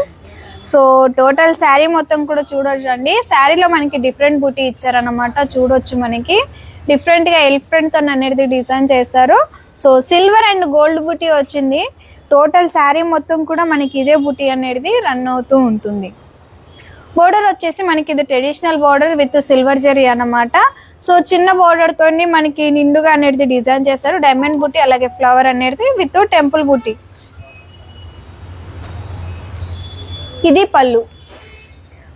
సో టోటల్ శారీ మొత్తం కూడా చూడొచ్చు అండి. శారీలో మనకి డిఫరెంట్ బూటీ ఇచ్చారనమాట, చూడొచ్చు. మనకి డిఫరెంట్ గా ఎలిఫెంట్ తో అనేది డిజైన్ చేశారు. సో సిల్వర్ అండ్ గోల్డ్ బూటీ వచ్చింది. టోటల్ శారీ మొత్తం కూడా మనకి ఇదే బూటీ అనేది రన్ అవుతూ ఉంటుంది. బోర్డర్ వచ్చేసి మనకి ఇది traditional border with silver zari అన్నమాట. సో చిన్న బోర్డర్ తోని మనకి నిండుగా అనేది డిజైన్ చేశారు. డైమండ్ బూటీ అలాగే ఫ్లవర్ అనేది విత్ టెంపుల్ బూటీ. ఇది పళ్ళు.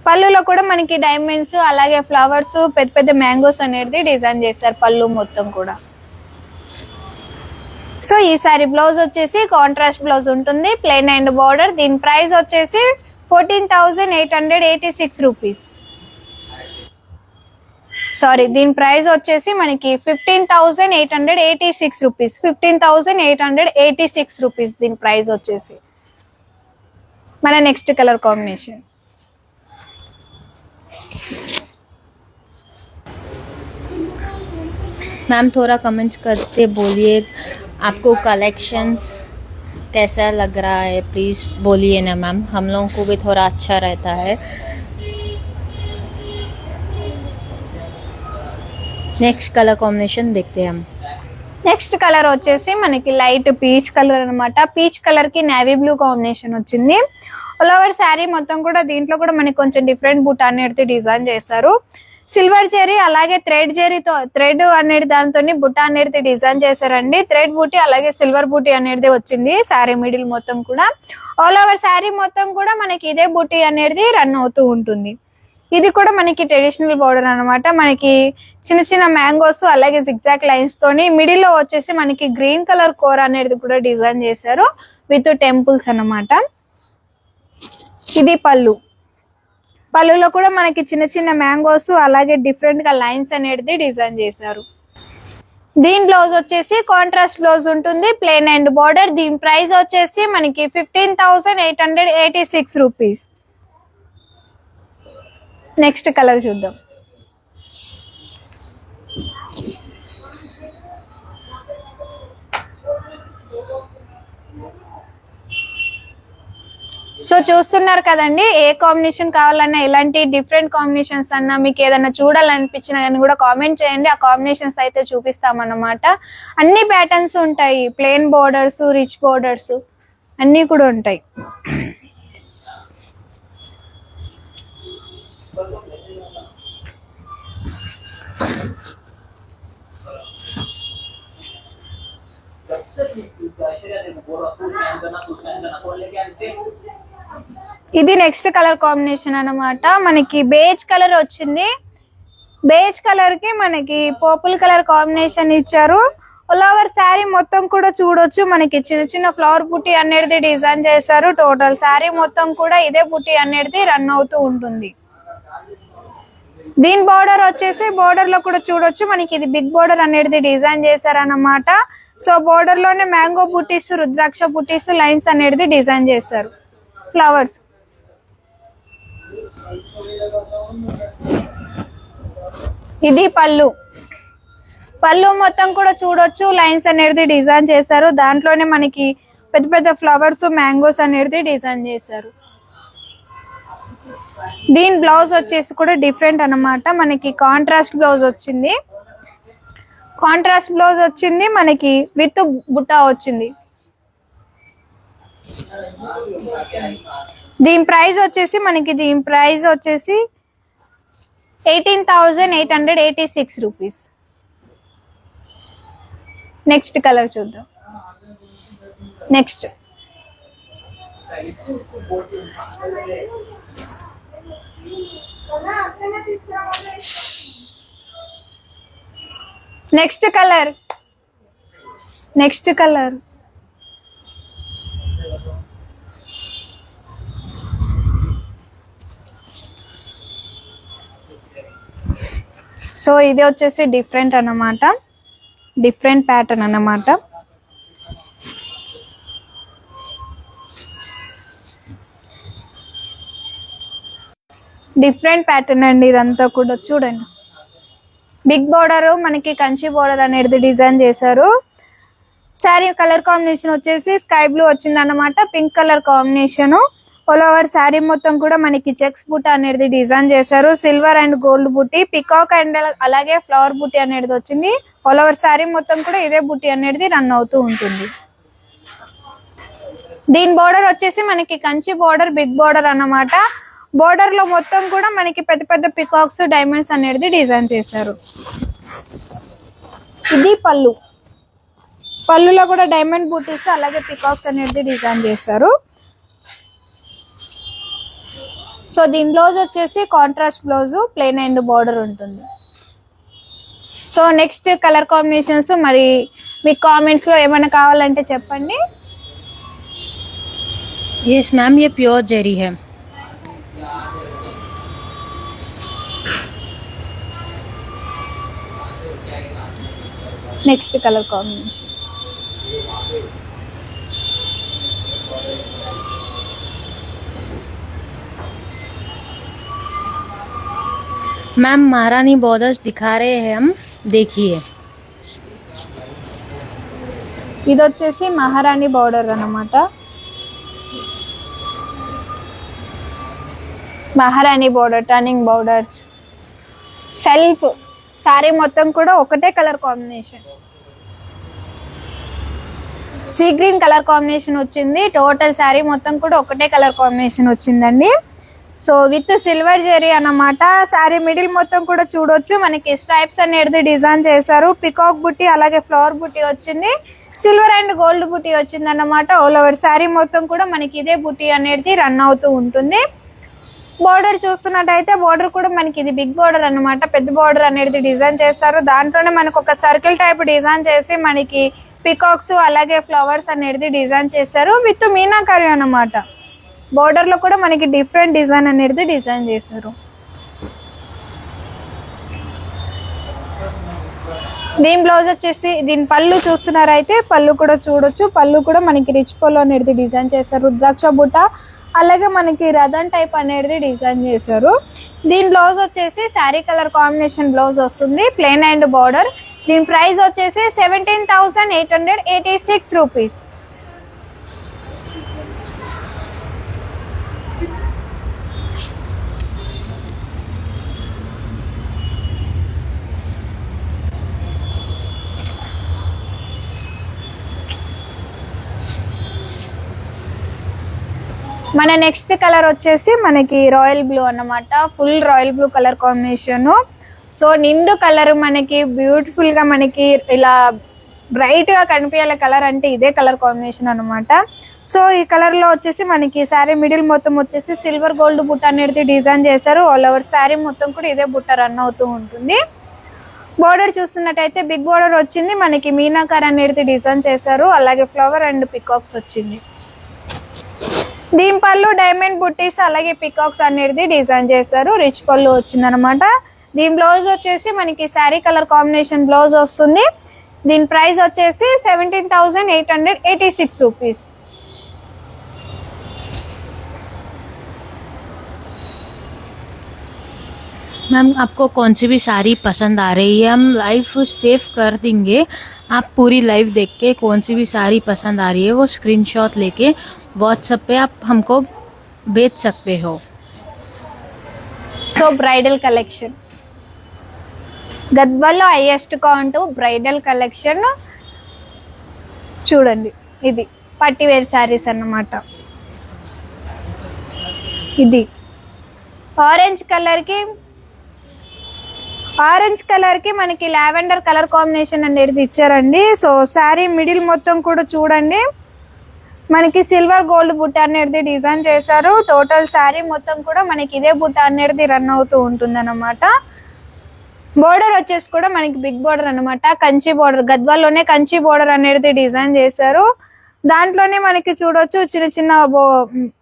పళ్ళులో కూడా మనకి డైమండ్స్ అలాగే ఫ్లవర్స్ పెద్ద పెద్ద మ్యాంగోస్ అనేది డిజైన్ చేశారు పళ్ళు మొత్తం కూడా. సో ఈ సారీ బ్లౌజ్ వచ్చేసి కాంట్రాస్ట్ బ్లౌజ్ ఉంటుంది, ప్లెయిన్ అండ్ బోర్డర్. దీని ప్రైస్ వచ్చేసి 14,886 రూపీస్. సారీ, దీని ప్రైస్ వచ్చేసి మనకి 15,886 రూపీస్. 15,886 రూపీస్ దీని ప్రైస్ వచ్చేసి. మన నెక్స్ట్ కలర్ కాంబినేషన్ मैम थोड़ा कमेंट्स करते बोलिए आपको कलेक्शंस कैसा लग रहा है, प्लीज़ बोलिए ना मैम, हम लोगों को भी थोड़ा अच्छा रहता है। नेक्स्ट कलर कॉम्बिनेशन देखते हैं हम। నెక్స్ట్ కలర్ వచ్చేసి మనకి లైట్ పీచ్ కలర్ అన్నమాట. పీచ్ కలర్ కి నేవీ బ్లూ కాంబినేషన్ వచ్చింది. ఆల్ ఓవర్ శారీ మొత్తం కూడా దీంట్లో కూడా మనకి కొంచెం డిఫరెంట్ బూట్ అనేది డిజైన్ చేశారు. సిల్వర్ జరీ అలాగే థ్రెడ్ జరీతో థ్రెడ్ అనేది దాంతో బుట్ట అనేది డిజైన్ చేశారండి. థ్రెడ్ బూటీ అలాగే సిల్వర్ బూటీ అనేది వచ్చింది శారీ మిడిల్ మొత్తం కూడా. ఆల్ ఓవర్ శారీ మొత్తం కూడా మనకి ఇదే బూటీ అనేది రన్ అవుతూ ఉంటుంది. ఇది కూడా మనకి ట్రెడిషనల్ బోర్డర్ అన్నమాట. మనకి చిన్న చిన్న మ్యాంగోస్ అలాగే జిగ్జాగ్ లైన్స్ తోని మిడిల్ లో వచ్చేసి మనకి గ్రీన్ కలర్ కోర్ అనేది కూడా డిజైన్ చేశారు విత్ టెంపుల్స్ అన్నమాట. ఇది పళ్ళు. పళ్ళులో కూడా మనకి చిన్న చిన్న మ్యాంగోస్ అలాగే డిఫరెంట్ గా లైన్స్ అనేది డిజైన్ చేశారు. దీని బ్లౌజ్ వచ్చేసి కాంట్రాస్ట్ బ్లౌజ్ ఉంటుంది, ప్లెయిన్ అండ్ బోర్డర్. దీని ప్రైస్ వచ్చేసి మనకి 15,886 రూపీస్. నెక్స్ట్ కలర్ చూద్దాం. సో చూస్తున్నారు కదండి, ఏ కాంబినేషన్ కావాలన్నా ఇలాంటి డిఫరెంట్ కాంబినేషన్స్ అన్నా మీకు ఏదైనా చూడాలనిపించినా కానీ కూడా కామెంట్ చేయండి. ఆ కాంబినేషన్స్ అయితే చూపిస్తామన్నమాట. అన్ని ప్యాటర్న్స్ ఉంటాయి, ప్లెయిన్ బోర్డర్స్, రిచ్ బోర్డర్స్ అన్నీ కూడా ఉంటాయి. ఇది నెక్స్ట్ కలర్ కాంబినేషన్ అన్నమాట. మనకి బేజ్ కలర్ వచ్చింది. బేజ్ కలర్ కి మనకి పర్పుల్ కలర్ కాంబినేషన్ ఇచ్చారు. ఆల్ ఓవర్ శారీ మొత్తం కూడా చూడొచ్చు మనకి చిన్న చిన్న ఫ్లవర్ బుట్టి అనేది డిజైన్ చేశారు. టోటల్ శారీ మొత్తం కూడా ఇదే బుట్టి అనేది రన్ అవుతూ ఉంటుంది. దీని బోర్డర్ వచ్చేసి బోర్డర్ లో కూడా చూడొచ్చు మనకి ఇది బిగ్ బోర్డర్ అనేది డిజైన్ చేశారన్నమాట. సో బోర్డర్ లోనే మ్యాంగో బుట్టీస్, రుద్రాక్ష బుట్టీస్, లైన్స్ అనేది డిజైన్ చేశారు, ఫ్లవర్స్. ఇది పళ్ళు. పళ్ళు మొత్తం కూడా చూడొచ్చు లైన్స్ అనేది డిజైన్ చేశారు. దాంట్లోనే మనకి పెద్ద పెద్ద ఫ్లవర్స్, మ్యాంగోస్ అనేది డిజైన్ చేశారు. దీని బ్లౌజ్ వచ్చేసి కూడా డిఫరెంట్ అన్నమాట. మనకి కాంట్రాస్ట్ బ్లౌజ్ వచ్చింది. కాంట్రాస్ట్ బ్లౌజ్ వచ్చింది మనకి విత్ బుట్ట వచ్చింది. దీని ప్రైస్ వచ్చేసి మనకి 18,886 రూపీస్. నెక్స్ట్ కలర్ చూద్దాం. Next next colour. Next colour so ఇది వచ్చేసి డిఫరెంట్ అన్నమాట, డిఫరెంట్ ప్యాటర్న్ అన్నమాట. డిఫరెంట్ ప్యాటర్న్ అండి ఇదంతా కూడా. చూడండి బిగ్ బోర్డర్ మనకి కంచి బోర్డర్ అనేది డిజైన్ చేశారు. శారీ కలర్ కాంబినేషన్ వచ్చేసి స్కై బ్లూ వచ్చింది అన్నమాట, pink colour combination. All over sari మొత్తం కూడా మనకి చెక్స్ బుట్ట అనేది డిజైన్ చేశారు. సిల్వర్ అండ్ గోల్డ్ బుట్టి, పికాక్ అండ్ అలాగే ఫ్లవర్ బుట్టి అనేది వచ్చింది. ఆల్ ఓవర్ శారీ మొత్తం కూడా ఇదే బుట్టి అనేది రన్ అవుతూ ఉంటుంది. దీని బోర్డర్ వచ్చేసి మనకి కంచి బోర్డర్, బిగ్ బోర్డర్ అన్నమాట. బోర్డర్ లో మొత్తం కూడా మనకి పెద్ద పెద్ద పికాక్స్, డైమండ్స్ అనేది డిజైన్ చేశారు. ఇది పళ్ళు, పళ్ళులో కూడా డైమండ్ బూటీస్ అలాగే పికాక్స్ అనేది డిజైన్ చేశారు. సో దీని బ్లౌజ్ వచ్చేసి contrast blouse, plain and border ఉంటుంది. సో నెక్స్ట్ కలర్ కాంబినేషన్స్ మరి మీకు కామెంట్స్ లో ఏమైనా కావాలంటే చెప్పండి. यस मैम, ये प्योर जरी है. నెక్స్ట్ కలర్ కాంబినేషన్ मैम महारानी बॉर्डर्स दिखा रहे हैं हम, देखिए. ఇది వచ్చేసి మహారాణి బోర్డర్ అన్నమాట. మహారాణి border, turning borders, self sorry మొత్తం కూడా ఒకటే colour combination, see green colour combination వచ్చింది. టోటల్ శారీ మొత్తం కూడా ఒకటే కలర్ కాంబినేషన్ వచ్చిందండి. సో విత్ సిల్వర్ జెరీ అన్నమాట. శారీ మిడిల్ మొత్తం కూడా చూడొచ్చు మనకి స్ట్రైప్స్ అనేది డిజైన్ చేశారు. పికాక్ బుట్టి అలాగే ఫ్లవర్ బుట్టి వచ్చింది. సిల్వర్ అండ్ గోల్డ్ బుట్టి వచ్చింది అన్నమాట. ఆల్ ఓవర్ శారీ మొత్తం కూడా మనకి ఇదే బుట్టి అనేది రన్ అవుతూ ఉంటుంది. బోర్డర్ చూస్తున్నట్టయితే బోర్డర్ కూడా మనకి ఇది బిగ్ బోర్డర్ అన్నమాట, పెద్ద బోర్డర్ అనేది డిజైన్ చేస్తారు. దాంట్లోనే మనకు ఒక సర్కిల్ టైప్ డిజైన్ చేసి మనకి పికాక్స్ అలాగే ఫ్లవర్స్ అనేది డిజైన్ చేశారు విత్ మీనాకరి అన్నమాట. బోర్డర్ లో కూడా మనకి డిఫరెంట్ డిజైన్ అనేది డిజైన్ చేశారు. దీని బ్లౌజ్ వచ్చేసి దీని పళ్ళు చూస్తున్నారైతే పళ్ళు కూడా చూడొచ్చు. పళ్ళు కూడా మనకి రిచ్ పళ్ళు అనేది డిజైన్ చేశారు. రుద్రాక్ష బుట్ట అలాగే మనకి రథన్ టైప్ అనేది డిజైన్ చేశారు. దీని బ్లౌజ్ వచ్చేసి శారీ కలర్ కాంబినేషన్ బ్లౌజ్ వస్తుంది, ప్లెయిన్ అండ్ బార్డర్. దీని ప్రైస్ వచ్చేసి 17,886 రూపీస్. మన నెక్స్ట్ కలర్ వచ్చేసి మనకి రాయల్ బ్లూ అన్నమాట, full royal blue colour combination. So నిండు కలర్ మనకి బ్యూటిఫుల్ గా మనకి ఇలా బ్రైట్ గా కనిపించాల కలర్ అంటే ఇదే కలర్ కాంబినేషన్ అన్నమాట. సో ఈ కలర్ లో వచ్చేసి మనకి శారీ మిడిల్ మొత్తం వచ్చేసి సిల్వర్ గోల్డ్ బుట్ట అనేది డిజైన్ చేశారు. ఆల్ ఓవర్ శారీ మొత్తం కూడా ఇదే బుట్ట రన్ అవుతూ ఉంటుంది. బోర్డర్ చూస్తున్నట్టయితే బిగ్ బోర్డర్ వచ్చింది, మనకి మీనాకార్ అనేది డిజైన్ చేశారు. అలాగే ఫ్లవర్ అండ్ పికాక్స్ వచ్చింది. దీని పళ్ళు డైమండ్ బుట్టీస్ అలాగే పికాక్స్ అనేది డిజైన్ చేశారు. రిచ్ పళ్ళు వచ్చింది అనమాట. దీని బ్లౌజ్ వచ్చేసి మనకి శారీ కలర్ కాంబినేషన్ బ్లౌజ్ వస్తుంది. దీని ప్రైస్ వచ్చేసి 17,886 రూపీస్. मैम आपको कौन सी भी साड़ी पसंद आ रही है, हम लाइव सेव कर देंगे. आप पूरी लाइव देख के कौन सी भी साड़ी पसंद आ रही है वो स्क्रीनशॉट लेके व्हाट्सएप पे आप हमको भेज सकते हो. సో బ్రైడల్ కలెక్షన్ గద్వాల్లో హైయెస్ట్ కౌంట్ బ్రైడల్ కలెక్షన్ చూడండి. ఇది పట్టివేర్ శారీస్ అన్నమాట. ఇది ఆరెంజ్ కలర్ కి మనకి లావెండర్ కలర్ కాంబినేషన్ అనేది ఇచ్చారండి. సో శారీ మిడిల్ మొత్తం కూడా చూడండి మనకి సిల్వర్ గోల్డ్ బుట్ట అనేది డిజైన్ చేశారు. టోటల్ శారీ మొత్తం కూడా మనకి ఇదే బుట్ట అనేది రన్ అవుతూ ఉంటుంది అన్నమాట. బోర్డర్ వచ్చేసి కూడా మనకి బిగ్ బోర్డర్ అన్నమాట, కంచి బోర్డర్, గద్వాల్లోనే కంచి బోర్డర్ అనేది డిజైన్ చేశారు. దాంట్లోనే మనకి చూడొచ్చు చిన్న చిన్న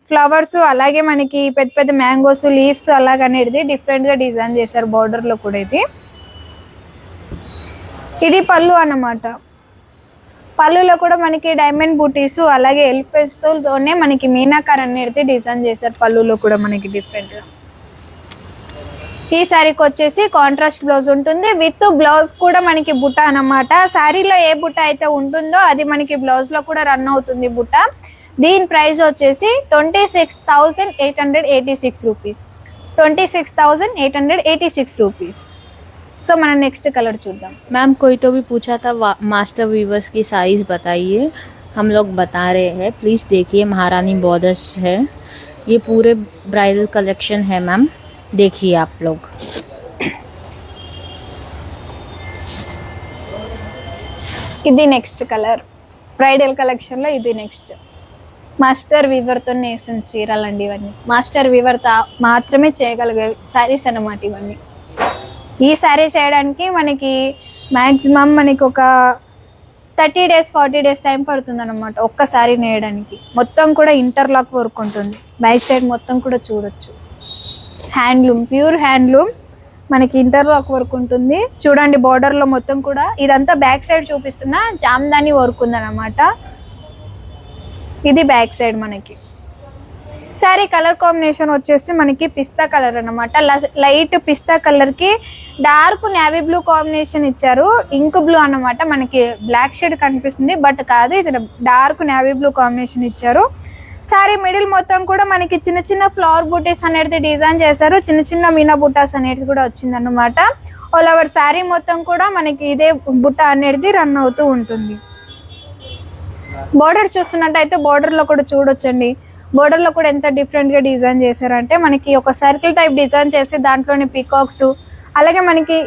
ఫ్లవర్స్ అలాగే మనకి పెద్ద పెద్ద మ్యాంగోస్ లీవ్స్ అలాగనేది డిఫరెంట్ గా డిజైన్ చేశారు. బోర్డర్ లో కూడా ఇది ఇది పళ్ళు అన్నమాట. పళ్ళులో కూడా మనకి డైమండ్ బూటీస్ అలాగే ఎలిఫెంట్స్తోనే మనకి మీనాకార్ అనేది డిజైన్ చేశారు. పళ్ళులో కూడా మనకి డిఫరెంట్ గా. ఈ శారీకి వచ్చేసి కాంట్రాస్ట్ బ్లౌజ్ ఉంటుంది. విత్ బ్లౌజ్ కూడా మనకి బుట్ట అన్నమాట. శారీలో ఏ బుట్ట అయితే ఉంటుందో అది మనకి బ్లౌజ్ లో కూడా రన్ అవుతుంది బుట్ట. దీని ప్రైస్ వచ్చేసి 26,886 రూపీస్. 26,886 రూపీస్. సో మనం నెక్స్ట్ కలర్ చూద్దాం. मैम कोई तो भी पूछा था मास्टर वीवर्स की साइज बताइए, हम लोग बता रहे हैं. प्लीज़ देखिए महारानी बॉर्डर्स है, ये पूरे ब्राइडल कलेक्शन है मैम, देखिए आप लोग. ఇది నెక్స్ట్ కలర్. బ్రైడల్ కలెక్షన్ లో ఇది నెక్స్ట్. మాస్టర్ వీవర్ తో నేసిన చీరలండి ఇవన్నీ. మాస్టర్ వీవర్ మాత్రమే చేయగలిగే సారీస్ అన్నమాట ఇవన్నీ. ఈ శారీ చేయడానికి మనకి మ్యాక్సిమం మనకి ఒక 30 days 40 days టైం పడుతుంది అనమాట ఒక్క శారీ నేయడానికి. మొత్తం కూడా ఇంటర్లాక్ వర్క్ ఉంటుంది. బ్యాక్ సైడ్ మొత్తం కూడా చూడొచ్చు. హ్యాండ్లూమ్, ప్యూర్ హ్యాండ్లూమ్ మనకి ఇంటర్లాక్ వర్క్ ఉంటుంది. చూడండి border లో మొత్తం కూడా ఇదంతా బ్యాక్ సైడ్ చూపిస్తున్న జామ్దాని వర్క్ ఉందన్నమాట. ఇది బ్యాక్ సైడ్ మనకి. శారీ కలర్ కాంబినేషన్ వచ్చేసి మనకి పిస్తా కలర్ అన్నమాట. లైట్ పిస్తా కలర్ కి డార్క్ నేవీ బ్లూ కాంబినేషన్ ఇచ్చారు. ఇంక్ బ్లూ అన్నమాట. మనకి బ్లాక్ షేడ్ కనిపిస్తుంది బట్ కాదు, ఇది డార్క్ నేవీ బ్లూ కాంబినేషన్ ఇచ్చారు. శారీ మిడిల్ మొత్తం కూడా మనకి చిన్న చిన్న ఫ్లవర్ బూటీస్ అనేది డిజైన్ చేశారు. చిన్న చిన్న మీనా బుట్టాస్ అనేది కూడా వచ్చింది అన్నమాట. ఆల్ ఓవర్ శారీ మొత్తం కూడా మనకి ఇదే బుట్ట అనేది రన్ అవుతూ ఉంటుంది. బోర్డర్ చూస్తున్నట్టయితే బోర్డర్ లో కూడా చూడొచ్చండి. బోర్డర్ లో కూడా ఎంత డిఫరెంట్ గా డిజైన్ చేశారంటే మనకి ఒక సర్కిల్ టైప్ డిజైన్ చేసి దాంట్లోని పికాక్స్ అలాగే మనకి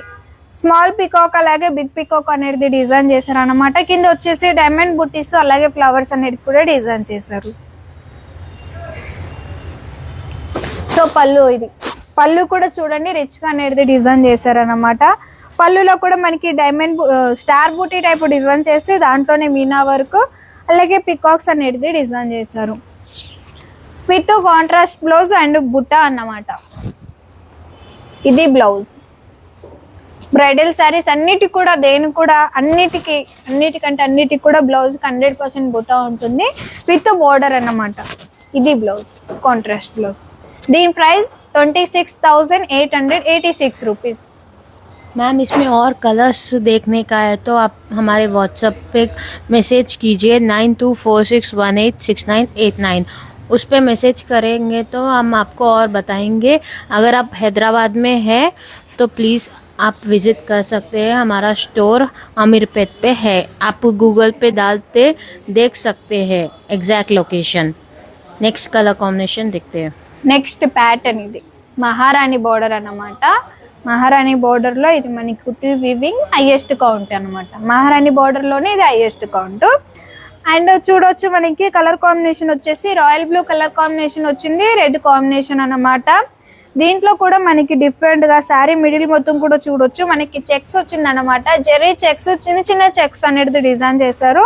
స్మాల్ పికాక్ అలాగే బిగ్ పికాక్ అనేది డిజైన్ చేశారు అన్నమాట. కింద వచ్చేసి డైమండ్ బుట్టీస్ అలాగే ఫ్లవర్స్ అనేది కూడా డిజైన్ చేశారు. సో పళ్ళు, ఇది పళ్ళు కూడా చూడండి రిచ్ గా అనేది డిజైన్ చేశారు అన్నమాట. పళ్ళులో కూడా మనకి డైమండ్ స్టార్ బూటీ టైప్ డిజైన్ చేసి దాంట్లోనే మీనా వర్క్ అలాగే పికాక్స్ అనేది డిజైన్ చేశారు. విత్ కాంట్రాస్ట్ బ్లౌజ్ అండ్ బుట్ట అన్నమాట. ఇది బ్లౌజ్. బ్రైడల్ శారీస్ అన్నిటికి కూడా అన్నిటికి కూడా బ్లౌజ్ 100% బుట్ట ఉంటుంది విత్ బోర్డర్ అన్నమాట. ఇది బ్లౌజ్, కాంట్రాస్ట్ బ్లౌజ్. దీని ప్రైస్ 26,886 రూపీస్. मैम इसमें और कलर्स देखने का है तो आप हमारे व्हाट्सएप पे मैसेज कीजिए 9246186989. उस पे मैसेज करेंगे तो हम आपको और बताएंगे. अगर आप हैदराबाद में है तो प्लीज़ आप विज़िट कर सकते हैं. हमारा स्टोर अमीरपेट पे है. आप गूगल पे डालते देख सकते हैं exact location. Next colour combination देखते हैं. నెక్స్ట్ ప్యాటర్న్ ఇది మహారాణి బోర్డర్ అన్నమాట. మహారాణి బోర్డర్ లో ఇది మనకి కుట్టి వీవింగ్ హైయెస్ట్ కౌంట్ అన్నమాట. మహారాణి బోర్డర్ లోనే ఇది హైయెస్ట్ కౌంట్. అండ్ చూడొచ్చు మనకి కలర్ కాంబినేషన్ వచ్చేసి రాయల్ బ్లూ కలర్ కాంబినేషన్ వచ్చింది, రెడ్ కాంబినేషన్ అన్నమాట. దీంట్లో కూడా మనకి డిఫరెంట్ గా శారీ మిడిల్ మొత్తం కూడా చూడొచ్చు మనకి చెక్స్ వచ్చింది అన్నమాట. జెరీ చెక్స్, చిన్న చిన్న చెక్స్ అనేది డిజైన్ చేశారు.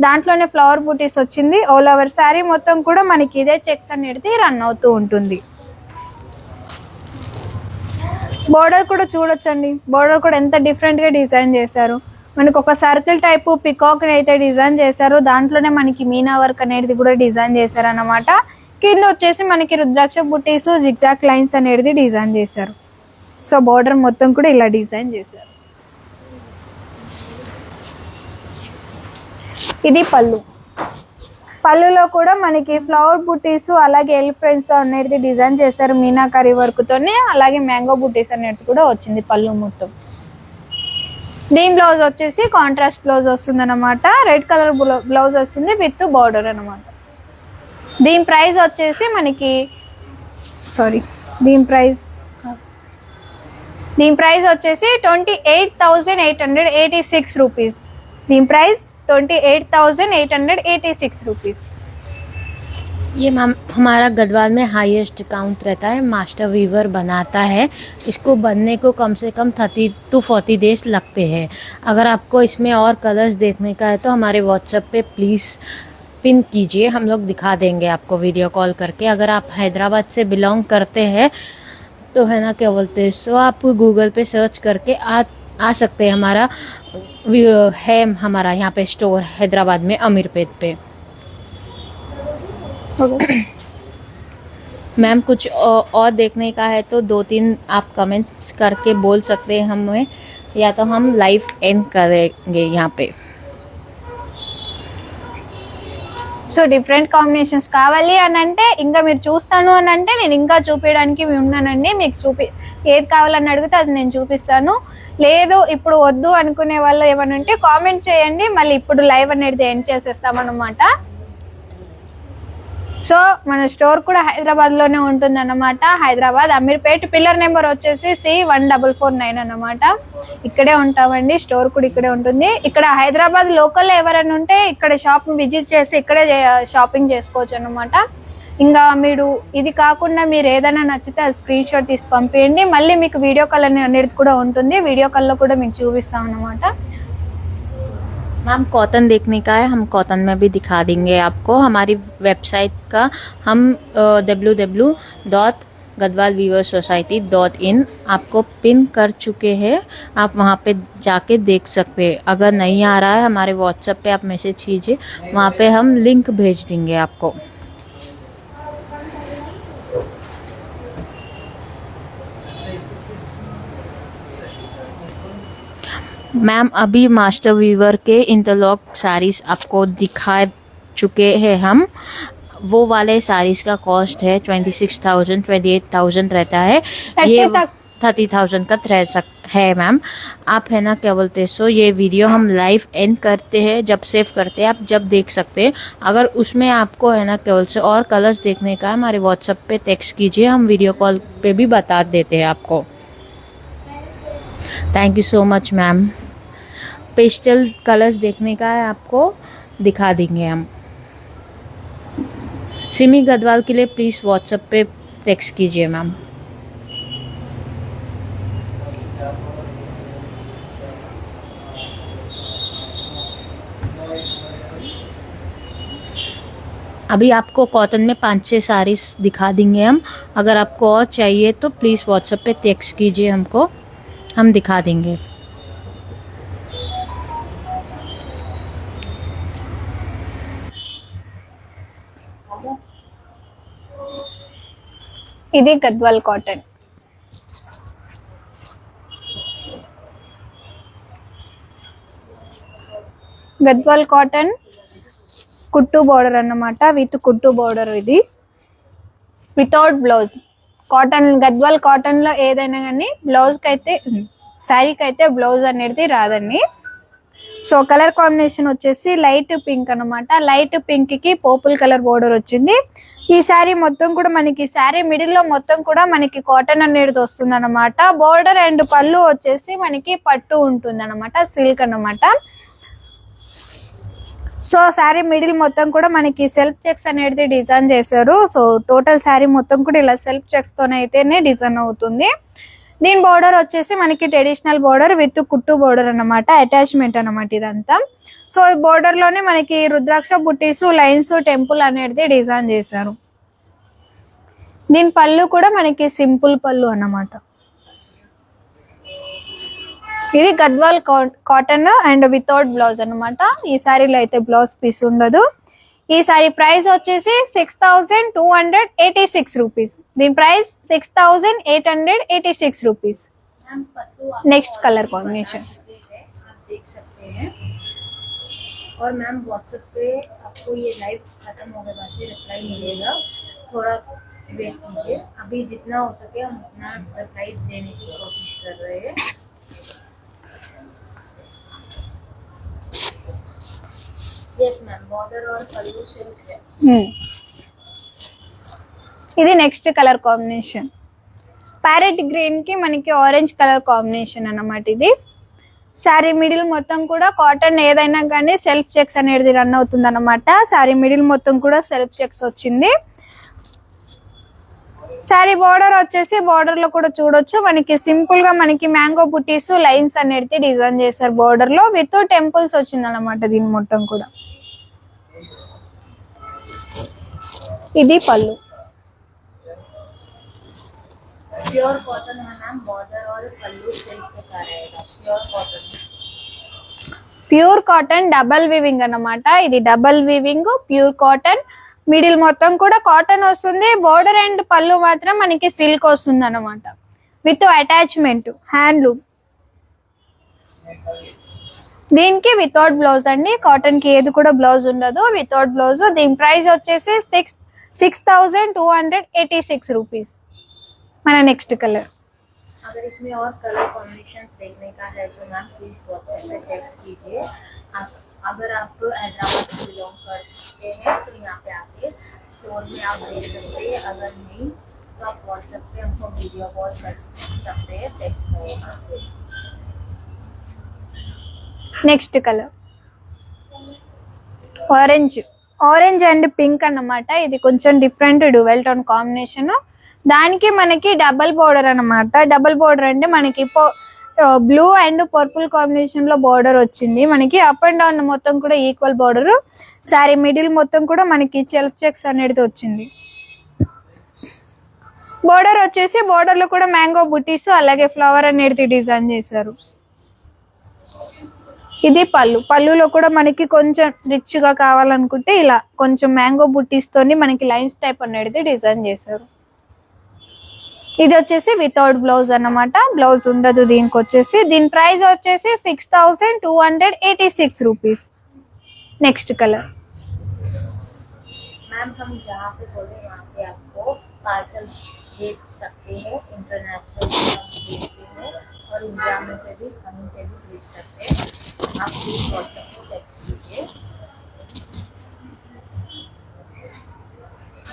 దాంట్లోనే ఫ్లవర్ బూటీస్ వచ్చింది. ఆల్ ఓవర్ శారీ మొత్తం కూడా మనకి ఇదే చెక్స్ అనేది రన్ అవుతూ ఉంటుంది. బోర్డర్ కూడా చూడొచ్చండి. బోర్డర్ కూడా ఎంత డిఫరెంట్ గా డిజైన్ చేశారు. మనకు ఒక సర్కిల్ టైప్ పికాక్ అయితే డిజైన్ చేశారు. దాంట్లోనే మనకి మీనా వర్క్ అనేది కూడా డిజైన్ చేశారు అన్నమాట. కింద వచ్చేసి మనకి రుద్రాక్ష బుట్టీస్ జిగ్జాక్ లైన్స్ అనేది డిజైన్ చేశారు. సో బోర్డర్ మొత్తం కూడా ఇలా డిజైన్ చేశారు. ఇది పళ్ళు. పళ్ళులో కూడా మనకి ఫ్లవర్ బుట్టీస్ అలాగే ఎలిఫెంట్స్ అనేది డిజైన్ చేశారు మీనాకారి వర్క్ తోనే. అలాగే మ్యాంగో బుట్టీస్ అనేది కూడా వచ్చింది పళ్ళు మొత్తం. దీని బ్లౌజ్ వచ్చేసి కాంట్రాస్ట్ బ్లౌజ్ వస్తుంది అనమాట. రెడ్ కలర్ బ్లౌజ్ వస్తుంది విత్ బార్డర్ అనమాట. దీని ప్రైస్ వచ్చేసి మనకి దీని ప్రైస్ వచ్చేసి 28,886 రూపీస్. దీని ప్రైస్ 28,886 रुपीज़. ये मैम हमारा गढ़वाल में हाईएस्ट काउंट रहता है. मास्टर वीवर बनाता है. इसको बनने को कम से कम 30 to 40 डेज लगते हैं. अगर आपको इसमें और कलर्स देखने का है तो हमारे व्हाट्सएप पे प्लीज़ पिन कीजिए, हम लोग दिखा देंगे आपको वीडियो कॉल करके. अगर आप हैदराबाद से बिलोंग करते हैं तो है ना क्या बोलते हैं, सो आप गूगल पे सर्च करके आ सकते हैं. हमारा है हमारा यहाँ पे स्टोर हैदराबाद में अमीरपेट पे। मैम कुछ और देखने का है तो 2-3 आप कमेंट्स करके बोल सकते हैं हमें, या तो हम लाइव एंड करेंगे यहाँ पे। సో డిఫరెంట్ కాంబినేషన్స్ కావాలి అని అంటే ఇంకా మీరు చూస్తాను అని అంటే నేను ఇంకా చూపించడానికి ఉన్నానండి. మీకు ఏది కావాలని అడిగితే అది నేను చూపిస్తాను. లేదు ఇప్పుడు వద్దు అనుకునే వాళ్ళు ఏమైనా ఉంటే కామెంట్ చేయండి, మళ్ళీ ఇప్పుడు లైవ్ అనేది ఎండ్ చేసేస్తామన్నమాట. సో మన స్టోర్ కూడా హైదరాబాద్లోనే ఉంటుంది అన్నమాట. హైదరాబాద్ అమీర్పేట్, పిల్లర్ నెంబర్ వచ్చేసి C1449 అన్నమాట. ఇక్కడే ఉంటామండి, స్టోర్ కూడా ఇక్కడే ఉంటుంది. ఇక్కడ హైదరాబాద్ లోకల్లో ఎవరైనా ఉంటే ఇక్కడ షాప్ విజిట్ చేసి ఇక్కడే షాపింగ్ చేసుకోవచ్చు అన్నమాట. ఇంకా మీరు ఇది కాకుండా మీరు ఏదైనా నచ్చితే అది స్క్రీన్ షాట్ తీసి పంపించండి. మళ్ళీ మీకు వీడియో కాల్ అనేది కూడా ఉంటుంది, వీడియో కాల్లో కూడా మీకు చూపిస్తాం అన్నమాట. मैम कॉटन देखने का है, हम कॉटन में भी दिखा देंगे आपको। हमारी वेबसाइट का हम www.gadwalweaversociety.in आपको पिन कर चुके हैं, आप वहाँ पे जाके देख सकते हैं। अगर नहीं आ रहा है हमारे व्हाट्सएप पे आप मैसेज कीजिए, वहाँ पे हम लिंक भेज देंगे आपको। मैम अभी मास्टर वीवर के इंटरलॉक साड़ीज आपको दिखा चुके हैं हम। वो वाले साड़ीज का कॉस्ट है 26,000 28,000 रहता है, ये 30,000 का है मैम। आप है ना क्या बोलते हैं, सो ये वीडियो हम लाइव एंड करते हैं, जब सेव करते हैं आप जब देख सकते हैं। अगर उसमें आपको है ना क्या बोलते और कलर्स देखने का है, हमारे व्हाट्सएप पे टेक्स्ट कीजिए, हम वीडियो कॉल पे भी बता देते हैं आपको। Thank you so much ma'am. Pastel colours देखने का है आपको दिखा देंगे हम। सिमी गढ़वाल के लिए प्लीज़ व्हाट्सएप पे टेक्स्ट कीजिए मैम। अभी आपको कॉटन में 5-6 साड़ीज दिखा देंगे हम। अगर आपको और चाहिए तो प्लीज़ व्हाट्सएप पे टेक्स्ट कीजिए हमको, हम दिखा देंगे। ఇది గద్వాల్ కాటన్. గద్వాల్ కాటన్ కుట్టు బోర్డర్ అన్నమాట, విత్ కుట్టు బోర్డర్. ఇది without blouse. Cotton Gadwal cotton లో ఏదైనా కానీ బ్లౌజ్ కి అయితే శారీకి అయితే బ్లౌజ్ అనేది రాదండి. సో కలర్ కాంబినేషన్ వచ్చేసి లైట్ పింక్ అన్నమాట. లైట్ పింక్ కి పర్పుల్ కలర్ బోర్డర్ వచ్చింది. ఈ శారీ మొత్తం కూడా మనకి శారీ మిడిల్ లో మొత్తం కూడా మనకి కాటన్ అనేది వస్తుంది అన్నమాట. బోర్డర్ అండ్ పళ్ళు వచ్చేసి మనకి పట్టు ఉంటుంది అన్నమాట, సిల్క్ అన్నమాట. సో శారీ మిడిల్ మొత్తం కూడా మనకి సెల్ఫ్ చెక్స్ అనేది డిజైన్ చేశారు. సో టోటల్ శారీ మొత్తం కూడా ఇలా సెల్ఫ్ చెక్స్ తోనైతేనే డిజైన్ అవుతుంది. దీని బోర్డర్ వచ్చేసి మనకి ట్రెడిషనల్ బోర్డర్ విత్ కుట్టు బోర్డర్ అన్నమాట, అటాచ్మెంట్ అన్నమాట ఇదంతా. సో ఈ బోర్డర్ లోనే మనకి రుద్రాక్ష బుట్టీస్, లైన్స్, టెంపుల్ అనేది డిజైన్ చేశారు. దీని పళ్ళు కూడా మనకి సింపుల్ పళ్ళు అన్నమాట. ఇది Gadwal cotton and without blouse అన్నమాట. ఈ సారీలో అయితే బ్లౌజ్ పీస్ ఉండదు. ఈ సారీ ప్రైస్ వచ్చేసి 6,286 రూపీస్. దీని price 6,886 rupees. Next colour combination आप देख सकते हैं। और मैम व्हाट्सएप पे आपको ये लाइव खत्म होने बाद से रिप्लाई मिलेगा, थोड़ा वेट कीजिए। अभी जितना हो सके हम उतना रिप्लाई देने की कोशिश कर रहे हैं। यस मैम, बॉर्डर और पल्लू सिल्क है। ఇది next colour combination parrot green కి మనకి ఆరెంజ్ కలర్ కాంబినేషన్ అన్నమాట. ఇది శారీ మిడిల్ మొత్తం కూడా కాటన్ ఏదైనా కానీ సెల్ఫ్ చెక్స్ అనేది రన్ అవుతుంది అన్నమాట. శారీ మిడిల్ మొత్తం కూడా సెల్ఫ్ చెక్స్ వచ్చింది. శారీ బోర్డర్ వచ్చేసి బోర్డర్ లో కూడా చూడొచ్చు మనకి సింపుల్ గా మనకి మ్యాంగో బుటీస్, లైన్స్ అనేది డిజైన్ చేశారు బోర్డర్ లో, విత్ టెంపుల్స్ వచ్చింది అన్నమాట దీని మొత్తం కూడా. ఇది పళ్ళు. प्योर कॉटन है मैम, बॉर्डर और पल्लू सिल्क का रहेगा, pure cotton. Pure cotton double weaving అన్నమాట. ఇది double weaving pure cotton, middle మొత్తం కూడా కాటన్ వస్తుంది. బోర్డర్ అండ్ పళ్ళు మాత్రం మనకి సిల్క్ వస్తుంది అన్నమాట, విత్ అటాచ్మెంట్ హ్యాండ్లూమ్. దీనికి వితౌట్ బ్లౌజ్ అండి, కాటన్ కి ఏది కూడా బ్లౌజ్ ఉండదు, వితౌట్ బ్లౌజ్. దీని ప్రైస్ వచ్చేసి 6,286 రూపీస్. మన నెక్స్ట్ కలర్. अगर इसमें और कलर कॉम्बिनेशन देखने का है तो मैम प्लीज व्हाट्सएप में टेक्स्ट कीजिए. अगर आप हैदराबाद से बिलोंग करते हैं तो यहाँ पे आके स्टोर में आप देख सकते हैं. अगर नहीं तो आप व्हाट्सएप पे हमको वीडियो कॉल कर सकते हैं, टेक्स्ट करेगा. Next colour orange and pink అన్నమాట. ఇది కొంచెం డిఫరెంట్ డ్యూయల్ టోన్ కాంబినేషన్. దానికి మనకి డబల్ బోర్డర్ అన్నమాట. డబల్ బోర్డర్ అంటే మనకి బ్లూ అండ్ పర్పుల్ కాంబినేషన్ లో బోర్డర్ వచ్చింది. మనకి అప్ అండ్ డౌన్ మొత్తం కూడా ఈక్వల్ బోర్డర్. సారీ మిడిల్ మొత్తం కూడా మనకి సెల్ఫ్ చెక్స్ అనేది వచ్చింది. బోర్డర్ వచ్చేసి బోర్డర్ లో కూడా మ్యాంగో బుటీస్ అలాగే ఫ్లవర్ అనేది డిజైన్ చేశారు. ఇది పళ్ళులో కూడా మనకి కొంచెం రిచ్ గా కావాలనుకుంటే ఇలా కొంచెం మ్యాంగో బుట్టీస్ తోని మనకి లైన్స్ టైప్ అనేది డిజైన్ చేశారు. ఇది వచ్చేసి వితౌట్ బ్లౌజ్ అన్నమాట, బ్లౌజ్ ఉండదు దీనికి వచ్చేసి. దీని ప్రైస్ వచ్చేసి 6,286 రూపీస్. Next colour. मैम हम जहाँ पे बोले वहाँ पे आपको पार्सल भेज सकते हैं, इंटरनेशनल भेजते हैं और इंडिया में पे भी कहीं पे भी भेज सकते हैं. आप प्लीज व्हाट्सएप पे टेक्स्ट कीजिए.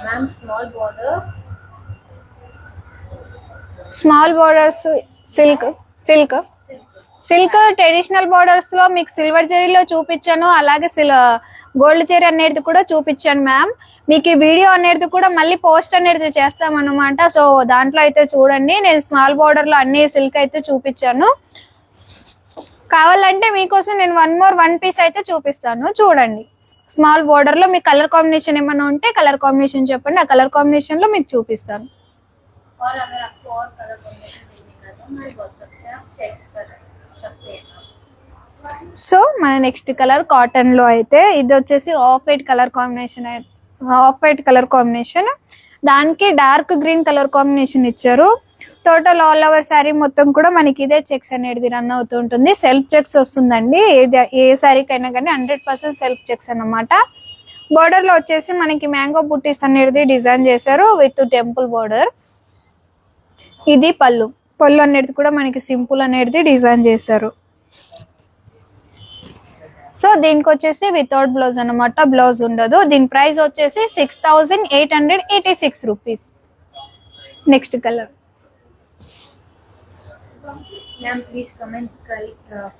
Ma'am small borders silk traditional borders లో మీకు సిల్వర్ జెరీలో చూపించాను, అలాగే గోల్డ్ జెరీ అనేది కూడా చూపించాను మ్యామ్. మీకు ఈ వీడియో అనేది కూడా మళ్ళీ పోస్ట్ అనేది చేస్తాం అన్నమాట. సో దాంట్లో అయితే చూడండి, నేను స్మాల్ బోర్డర్ లో అన్ని సిల్క్ అయితే చూపించాను. కావాలంటే మీకోసం నేను వన్ పీస్ అయితే చూపిస్తాను, చూడండి. స్మాల్ బోర్డర్ లో మీకు కలర్ కాంబినేషన్ ఏమైనా ఉంటే కలర్ కాంబినేషన్ చెప్పండి, ఆ కలర్ కాంబినేషన్ లో మీకు చూపిస్తాను. और अगर आपको और कलर कॉम्बिनेशन देखने का तो हमारे व्हाट्सएप पे आप टेक्स्ट कर सकते हैं. సో మన నెక్స్ట్ కలర్ కాటన్ లో అయితే ఇది వచ్చేసి ఆఫ్ వైట్ కలర్ కాంబినేషన్. దానికి డార్క్ గ్రీన్ కలర్ కాంబినేషన్ ఇచ్చారు. టోటల్ ఆల్ ఓవర్ శారీ మొత్తం కూడా మనకి ఇదే చెక్స్ అనేది రన్ అవుతూ ఉంటుంది. సెల్ఫ్ చెక్స్ వస్తుందండి ఏ శారీకైనా కానీ 100% సెల్ఫ్ చెక్స్ అన్నమాట. బోర్డర్ లో వచ్చేసి మనకి మ్యాంగో బుట్టీస్ అనేది డిజైన్ చేశారు విత్ టెంపుల్ బోర్డర్. ఇది పళ్ళు అనేది కూడా మనకి సింపుల్ అనేది డిజైన్ చేశారు. సో దీనికి వచ్చేసి వితౌట్ బ్లౌజ్ అన్నమాట, బ్లౌజ్ ఉండదు. దీని ప్రైస్ వచ్చేసి 6,886 rupees. Next colour. Ma'am please comment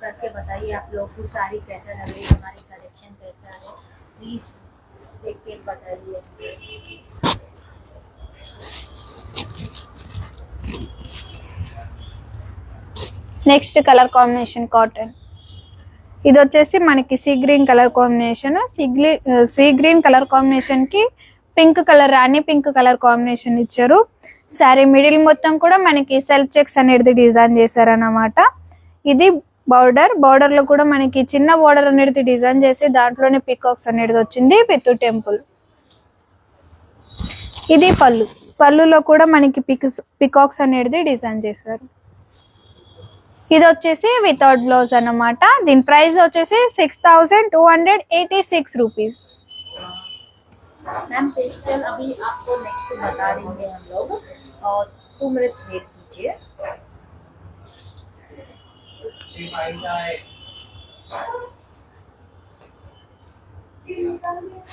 करके बताइए आप लोग को साड़ी कैसा लग रही है, हमारी कलेक्शन कैसा है, प्लीज देख के बताइए. Next colour combination cotton. ఇది వచ్చేసి మనకి sea green colour combination. See green colour combination కి పింక్ కలర్, రాణి పింక్ కలర్ కాంబినేషన్ ఇచ్చారు. శారీ మిడిల్ మొత్తం కూడా మనకి సెల్ఫ్ చెక్స్ అనేది డిజైన్ చేశారన్నమాట. ఇది బోర్డర్ లో కూడా మనకి చిన్న బోర్డర్ అనేది డిజైన్ చేసి దాంట్లోనే పికాక్స్ అనేది వచ్చింది విత్ టెంపుల్. ఇది పళ్ళులో కూడా మనకి పికాక్స్ అనేది డిజైన్ చేశారు. ఇది వచ్చేసి వితౌట్ బ్లౌజ్ అన్నమాట. దీని ప్రైస్ వచ్చేసి 6,286 రూపీస్. मैम फेशियल अभी आपको नेक्स्ट बता देंगे हम लोग, और 2 मिनट्स वेट कीजिए.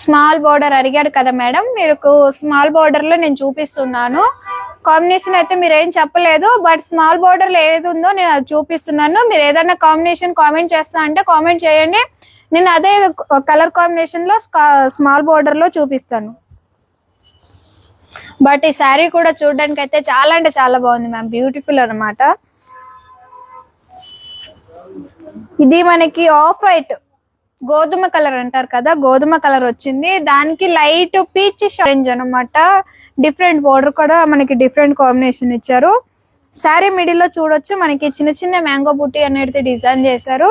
స్మాల్ బోర్డర్ అడిగాడు కదా మేడం, మీకు స్మాల్ బోర్డర్ లో నేను చూపిస్తున్నాను. కాంబినేషన్ అయితే మీరు ఏం చెప్పలేదు, బట్ స్మాల్ బోర్డర్ లో ఏది ఉందో నేను అది చూపిస్తున్నాను. మీరు ఏదైనా కాంబినేషన్ కామెంట్ చేస్తా అంటే కామెంట్ చేయండి, నేను అదే కలర్ కాంబినేషన్ లో స్మాల్ బోర్డర్ లో చూపిస్తాను. బట్ ఈ శారీ కూడా చూడడానికి అయితే చాలా అంటే చాలా బాగుంది మ్యామ్, బ్యూటిఫుల్ అన్నమాట. ఇది మనకి ఆఫ్ వైట్ గోధుమ కలర్ అంటారు కదా, గోధుమ కలర్ వచ్చింది. దానికి లైట్ పీచ్ ఆరెంజ్ అన్నమాట. డిఫరెంట్ బోర్డర్ కూడా మనకి డిఫరెంట్ కాంబినేషన్ ఇచ్చారు. శారీ మిడిల్ లో చూడొచ్చు మనకి చిన్న చిన్న మ్యాంగో బుట్టి అనేది డిజైన్ చేశారు.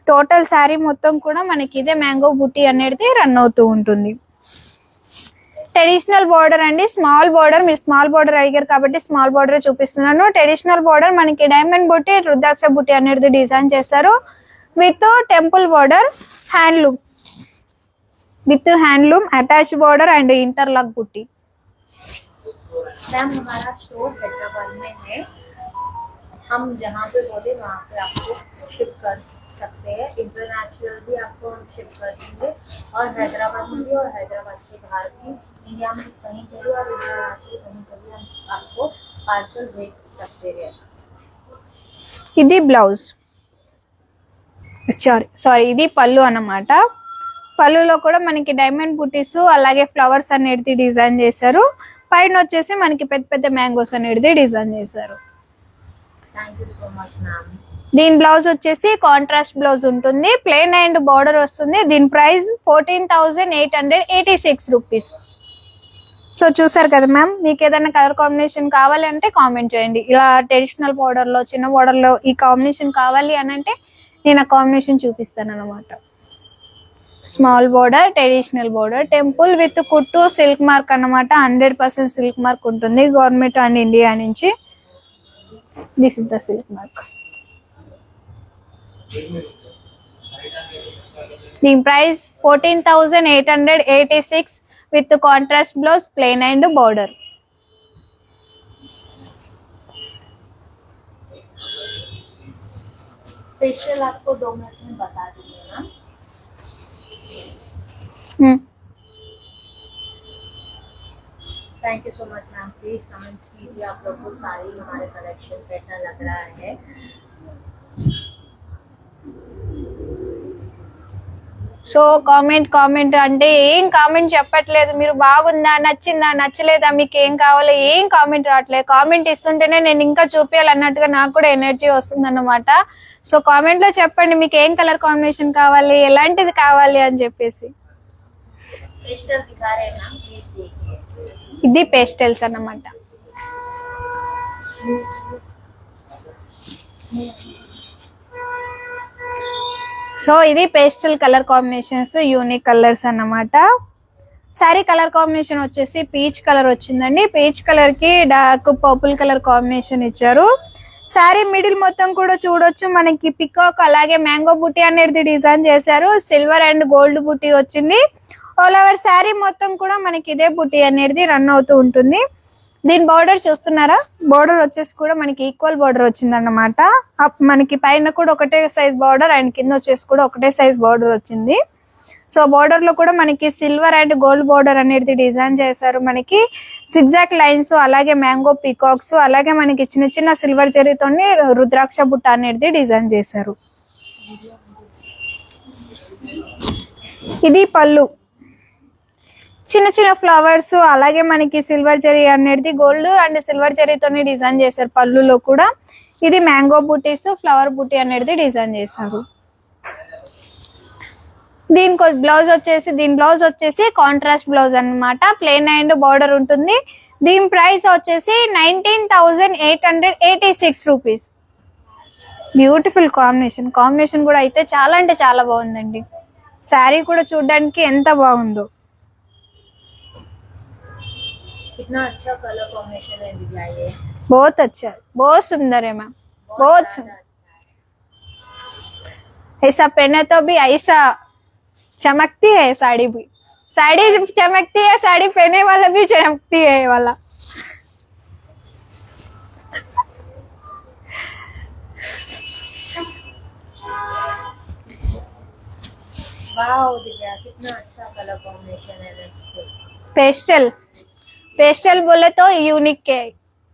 టోటల్ శారీ మొత్తం కూడా మనకి ఇదే మ్యాంగో బుట్టి అనేది రన్ అవుతూ ఉంటుంది. ట్రెడిషనల్ బార్డర్ అండి, స్మాల్ బార్డర్. మీరు స్మాల్ బార్డర్ అడిగారు కాబట్టి స్మాల్ బార్డర్ చూపిస్తున్నాను. ట్రెడిషనల్ బార్డర్ మనకి డైమండ్ బుట్టి, రుద్రాక్ష బుట్టి అనేది డిజైన్ చేశారు with temple border, handloom attach border and interlock బుట్టి. मैम हमारा स्टोर हैदराबाद में है, हम जहाँ पे बोले वहाँ पे आपको शिप कर सकते हैं. इंटरनेशनल भी आपको हम शिप कर देंगे और हैदराबाद में भी और हैदराबाद के बाहर भी, इंडिया में कहीं पे भी और इंटरनेशनल कहीं पे भी हम आपको पार्सल भेज सकते हैं. ఇది బ్లౌజ్, సారీ ఇది పళ్ళు అన్నమాట. పళ్ళులో కూడా మనకి డైమండ్ బుటీస్ అలాగే ఫ్లవర్స్ అనేది డిజైన్ చేశారు. పైన వచ్చేసి మనకి పెద్ద పెద్ద మ్యాంగోస్ అనేది డిజైన్ చేశారు. Thank you so much ma'am. దీని బ్లౌజ్ వచ్చేసి కాంట్రాస్ట్ బ్లౌజ్ ఉంటుంది, ప్లెయిన్ అండ్ బార్డర్ వస్తుంది. దీని ప్రైస్ 14,886 రూపీస్. సో చూసారు కదా మ్యామ్, మీకు ఏదైనా కలర్ కాంబినేషన్ కావాలి అంటే కామెంట్ చేయండి. ఇలా ట్రెడిషనల్ బార్డర్ లో, చిన్న బార్డర్ లో ఈ కాంబినేషన్ కావాలి అని అంటే నేను ఆ కాంబినేషన్ చూపిస్తాను అనమాట. Small border, traditional border, temple with కుట్టు, సిల్క్ మార్క్ అన్నమాట. 100% సిల్క్ మార్క్ ఉంటుంది గవర్నమెంట్ అండ్ ఇండియా నుంచి. This is the silk mark. దీని price 14,886 with contrast blouse, plain and border. Facial आपको 2 मिनट में बता दूंगी ma'am. Thank you so much ma'am. Please comments कीजिए आप लोग को सारी हमारे कलेक्शन कैसा लग रहा है. సో కామెంట్ అంటే ఏం కామెంట్ చెప్పట్లేదు. మీరు బాగుందా, నచ్చిందా, నచ్చలేదా, మీకు ఏం కావాలో ఏం కామెంట్ రావట్లేదు. కామెంట్ ఇస్తుంటేనే నేను ఇంకా చూపించాలన్నట్టుగా నాకు కూడా ఎనర్జీ వస్తుంది అన్నమాట. సో కామెంట్ లో చెప్పండి మీకు ఏం కలర్ కాంబినేషన్ కావాలి, ఎలాంటిది కావాలి అని చెప్పేసి. ఇది పేస్టల్స్ అన్నమాట. సో ఇది pastel colour combinations, unique colours అన్నమాట. శారీ కలర్ కాంబినేషన్ వచ్చేసి పీచ్ కలర్ వచ్చిందండి. పీచ్ కలర్ కి డార్క్ పర్పుల్ కలర్ కాంబినేషన్ ఇచ్చారు. శారీ మిడిల్ మొత్తం కూడా చూడొచ్చు మనకి పికాక్ అలాగే మ్యాంగో బుట్టి అనేది డిజైన్ చేశారు. సిల్వర్ అండ్ గోల్డ్ బుట్టి వచ్చింది. ఆల్ ఓవర్ శారీ మొత్తం కూడా మనకి ఇదే బుట్టి అనేది రన్ అవుతూ ఉంటుంది. దీని బార్డర్ చూస్తున్నారా, బార్డర్ వచ్చేసి కూడా మనకి ఈక్వల్ బార్డర్ వచ్చింది అన్నమాట. మనకి పైన కూడా ఒకటే సైజ్ బార్డర్ అండ్ కింద వచ్చేసి కూడా ఒకటే సైజ్ బార్డర్ వచ్చింది. సో బార్డర్ లో కూడా మనకి సిల్వర్ అండ్ గోల్డ్ బార్డర్ అనేది డిజైన్ చేశారు. మనకి సిగ్జాక్ లైన్స్ అలాగే మ్యాంగో పీకాక్స్ అలాగే మనకి చిన్న చిన్న సిల్వర్ జరీతోని రుద్రాక్ష బుట్ట అనేది డిజైన్ చేశారు. ఇది పళ్ళు, చిన్న చిన్న ఫ్లవర్స్ అలాగే మనకి సిల్వర్ జరీ అనేది గోల్డ్ అండ్ సిల్వర్ జరీతోని డిజైన్ చేశారు పళ్ళులో కూడా. ఇది మ్యాంగో బుటీస్, ఫ్లవర్ బుటీ అనేది డిజైన్ చేశారు. దీని బ్లౌజ్ వచ్చేసి కాంట్రాస్ట్ బ్లౌజ్ అన్నమాట. ప్లెయిన్ అండ్ బార్డర్ ఉంటుంది. దీని ప్రైస్ వచ్చేసి 19,886 రూపీస్. బ్యూటిఫుల్ కాంబినేషన్ కూడా అయితే చాలా అంటే చాలా బాగుందండి. శారీ కూడా చూడడానికి ఎంత బాగుందో. कितना अच्छा कलर कॉम्बिनेशन है दिया ये. बहुत अच्छा है, बहुत सुंदर है मैम, बहुत सुंदर. ऐसा पहने तो भी ऐसा चमकती है साड़ी भी. साड़ी चमकती है, साड़ी पहने वाला भी चमकती है वाला. वाओ दिव्या, कितना अच्छा कलर कॉम्बिनेशन है. पेस्टल बोले तो यूनिक है,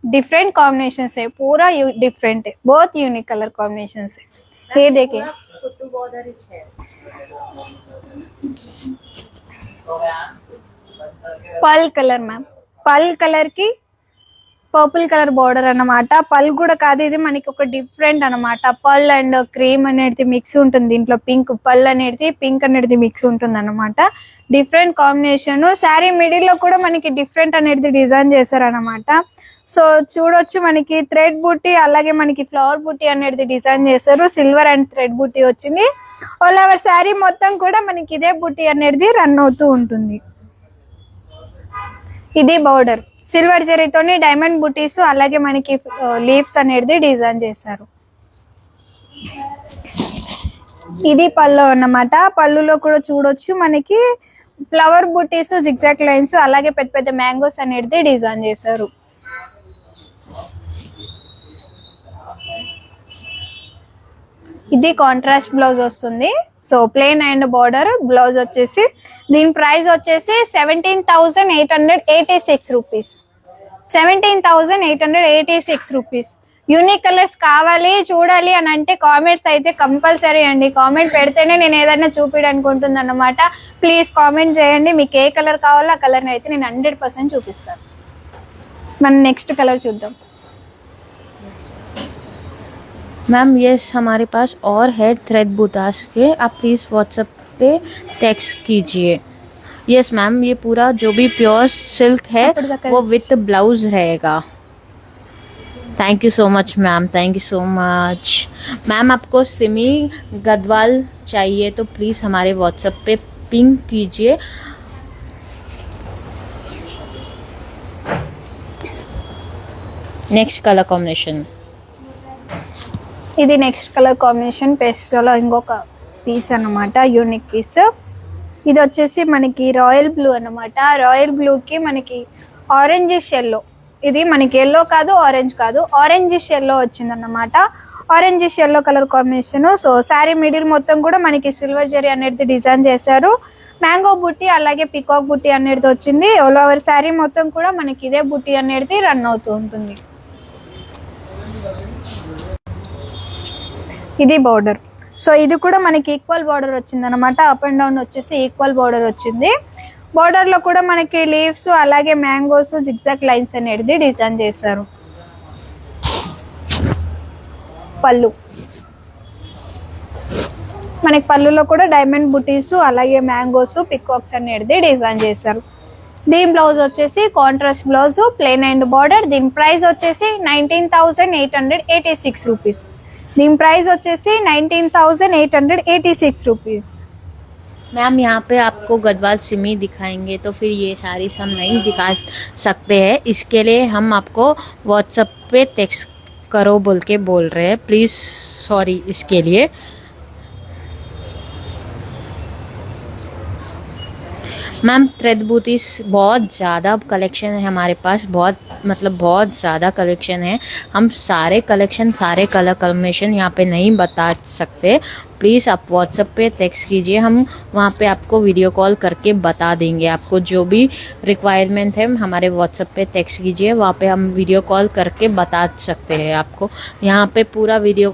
डिफरेंट कॉम्बिनेशन है, पूरा डिफरेंट है, बहुत यूनिक कलर कॉम्बिनेशन है. ये देखिए कुट्टू बॉर्डर है. పల్ కలర్ మ్యామ్, పల్ కలర్ కి పర్పుల్ కలర్ బార్డర్ అన్నమాట. పల్ కూడా కాదు, ఇది మనకి ఒక డిఫరెంట్ అన్నమాట. పల్ అండ్ క్రీమ్ అనేది మిక్స్ ఉంటుంది దీంట్లో. పింక్ పల్ అనేది పింక్ అనేది మిక్స్ ఉంటుంది అన్నమాట. Different combination. శారీ మిడిల్ లో కూడా మనకి డిఫరెంట్ అనేది డిజైన్ చేశారు అన్నమాట. సో చూడొచ్చు మనకి థ్రెడ్ బుట్టి అలాగే మనకి ఫ్లవర్ బుట్టి అనేది డిజైన్ చేశారు. సిల్వర్ అండ్ థ్రెడ్ బుట్టి వచ్చింది. ఆల్ ఓవర్ శారీ మొత్తం కూడా మనకి ఇదే బుట్టి అనేది రన్ అవుతూ ఉంటుంది. ఇది బోర్డర్ సిల్వర్ జరీతోని డైమండ్ బుటీస్ అలాగే మనకి లీవ్స్ అనేది డిజైన్ చేశారు. ఇది పళ్ళు అన్నమాట. పళ్ళులో కూడా చూడొచ్చు మనకి ఫ్లవర్ బుటీస్, జిగ్జాగ్ లైన్స్ అలాగే పెద్ద పెద్ద మ్యాంగోస్ అనేది డిజైన్ చేశారు. ఇది కాంట్రాస్ట్ బ్లౌజ్ వస్తుంది. So plain and border blouse వచ్చేసి దీని ప్రైస్ వచ్చేసి 17,886 రూపీస్. 17,886 రూపీస్. యూనిక్ కలర్స్ కావాలి చూడాలి అని అంటే కామెంట్స్ అయితే కంపల్సరీ అండి. కామెంట్ పెడితేనే నేను ఏదైనా చూపించడానికి ఉంటుంది అన్నమాట. ప్లీజ్ కామెంట్ చేయండి. మీకు ఏ కలర్ కావాలో ఆ కలర్ని అయితే నేను 100% చూపిస్తాను. మనం నెక్స్ట్ కలర్ చూద్దాం. मैम यस हमारे पास और है थ्रेड बुतास के, आप प्लीज़ व्हाट्सएप पे टेक्स्ट कीजिए. यस मैम ये पूरा जो भी प्योर सिल्क है वो विथ ब्लाउज रहेगा. Thank you so much ma'am, thank you so much. Ma'am आपको सिमी गदवाल चाहिए तो प्लीज़ हमारे व्हाट्सएप पे पिंग कीजिए. Next colour combination. ఇది నెక్స్ట్ కలర్ కాంబినేషన్ పేస్టల్లో ఇంకొక పీస్ అన్నమాట. Unique piece. ఇది వచ్చేసి మనకి రాయల్ బ్లూ అన్నమాట. రాయల్ బ్లూకి మనకి ఆరెంజ్ షెల్లో, ఇది మనకి ఎల్లో కాదు ఆరెంజ్ కాదు, ఆరెంజ్ షెల్లో వచ్చింది అన్నమాట. ఆరెంజ్ షెల్లో colour combination. So sari middle మొత్తం కూడా మనకి సిల్వర్ జరీ అనేది డిజైన్ చేశారు. మ్యాంగో బుట్టి అలాగే పికాక్ బుట్టి అనేది వచ్చింది. ఆల్ ఓవర్ శారీ మొత్తం కూడా మనకి ఇదే బుట్టి అనేది రన్ అవుతూ ఉంటుంది. ఇది బార్డర్. సో ఇది కూడా మనకి ఈక్వల్ బార్డర్ వచ్చింది అనమాట. అప్ అండ్ డౌన్ వచ్చేసి ఈక్వల్ బార్డర్ వచ్చింది. బార్డర్ లో కూడా మనకి లీవ్స్ అలాగే మ్యాంగోస్, జిగ్జాగ్ లైన్స్ అనేది డిజైన్ చేశారు. పళ్ళు మనకి పళ్ళులో కూడా డైమండ్ బుటీస్ అలాగే మ్యాంగోస్, పికాక్స్ అనేది డిజైన్ చేశారు. దీని బ్లౌజ్ వచ్చేసి contrast blouse plain and border. దీని ప్రైస్ వచ్చేసి 19,886 రూపీస్. దీని ప్రైస్ వచ్చేసి 19,886 రూపీస్. मैम यहाँ पे आपको गदवाल सिमी दिखाएंगे तो फिर ये सारी हम नहीं दिखा सकते हैं. इसके लिए हम आपको व्हाट्सएप पे टेक्स्ट करो बोल के बोल रहे हैं. प्लीज़ सॉरी इसके लिए. मैम थ्रेड बूटीस बहुत ज़्यादा कलेक्शन है हमारे पास, बहुत मतलब बहुत ज़्यादा कलेक्शन है. हम सारे कलेक्शन सारे कलर कॉम्बिनेशन यहाँ पे नहीं बता सकते. प्लीज़ आप व्हाट्सएप पे टेक्स्ट कीजिए, हम वहाँ पे आपको वीडियो कॉल करके बता देंगे. आपको जो भी रिक्वायरमेंट है हमारे व्हाट्सएप पे टेक्स्ट कीजिए, वहाँ पे हम वीडियो कॉल करके बता सकते हैं आपको. यहाँ पे पूरा वीडियो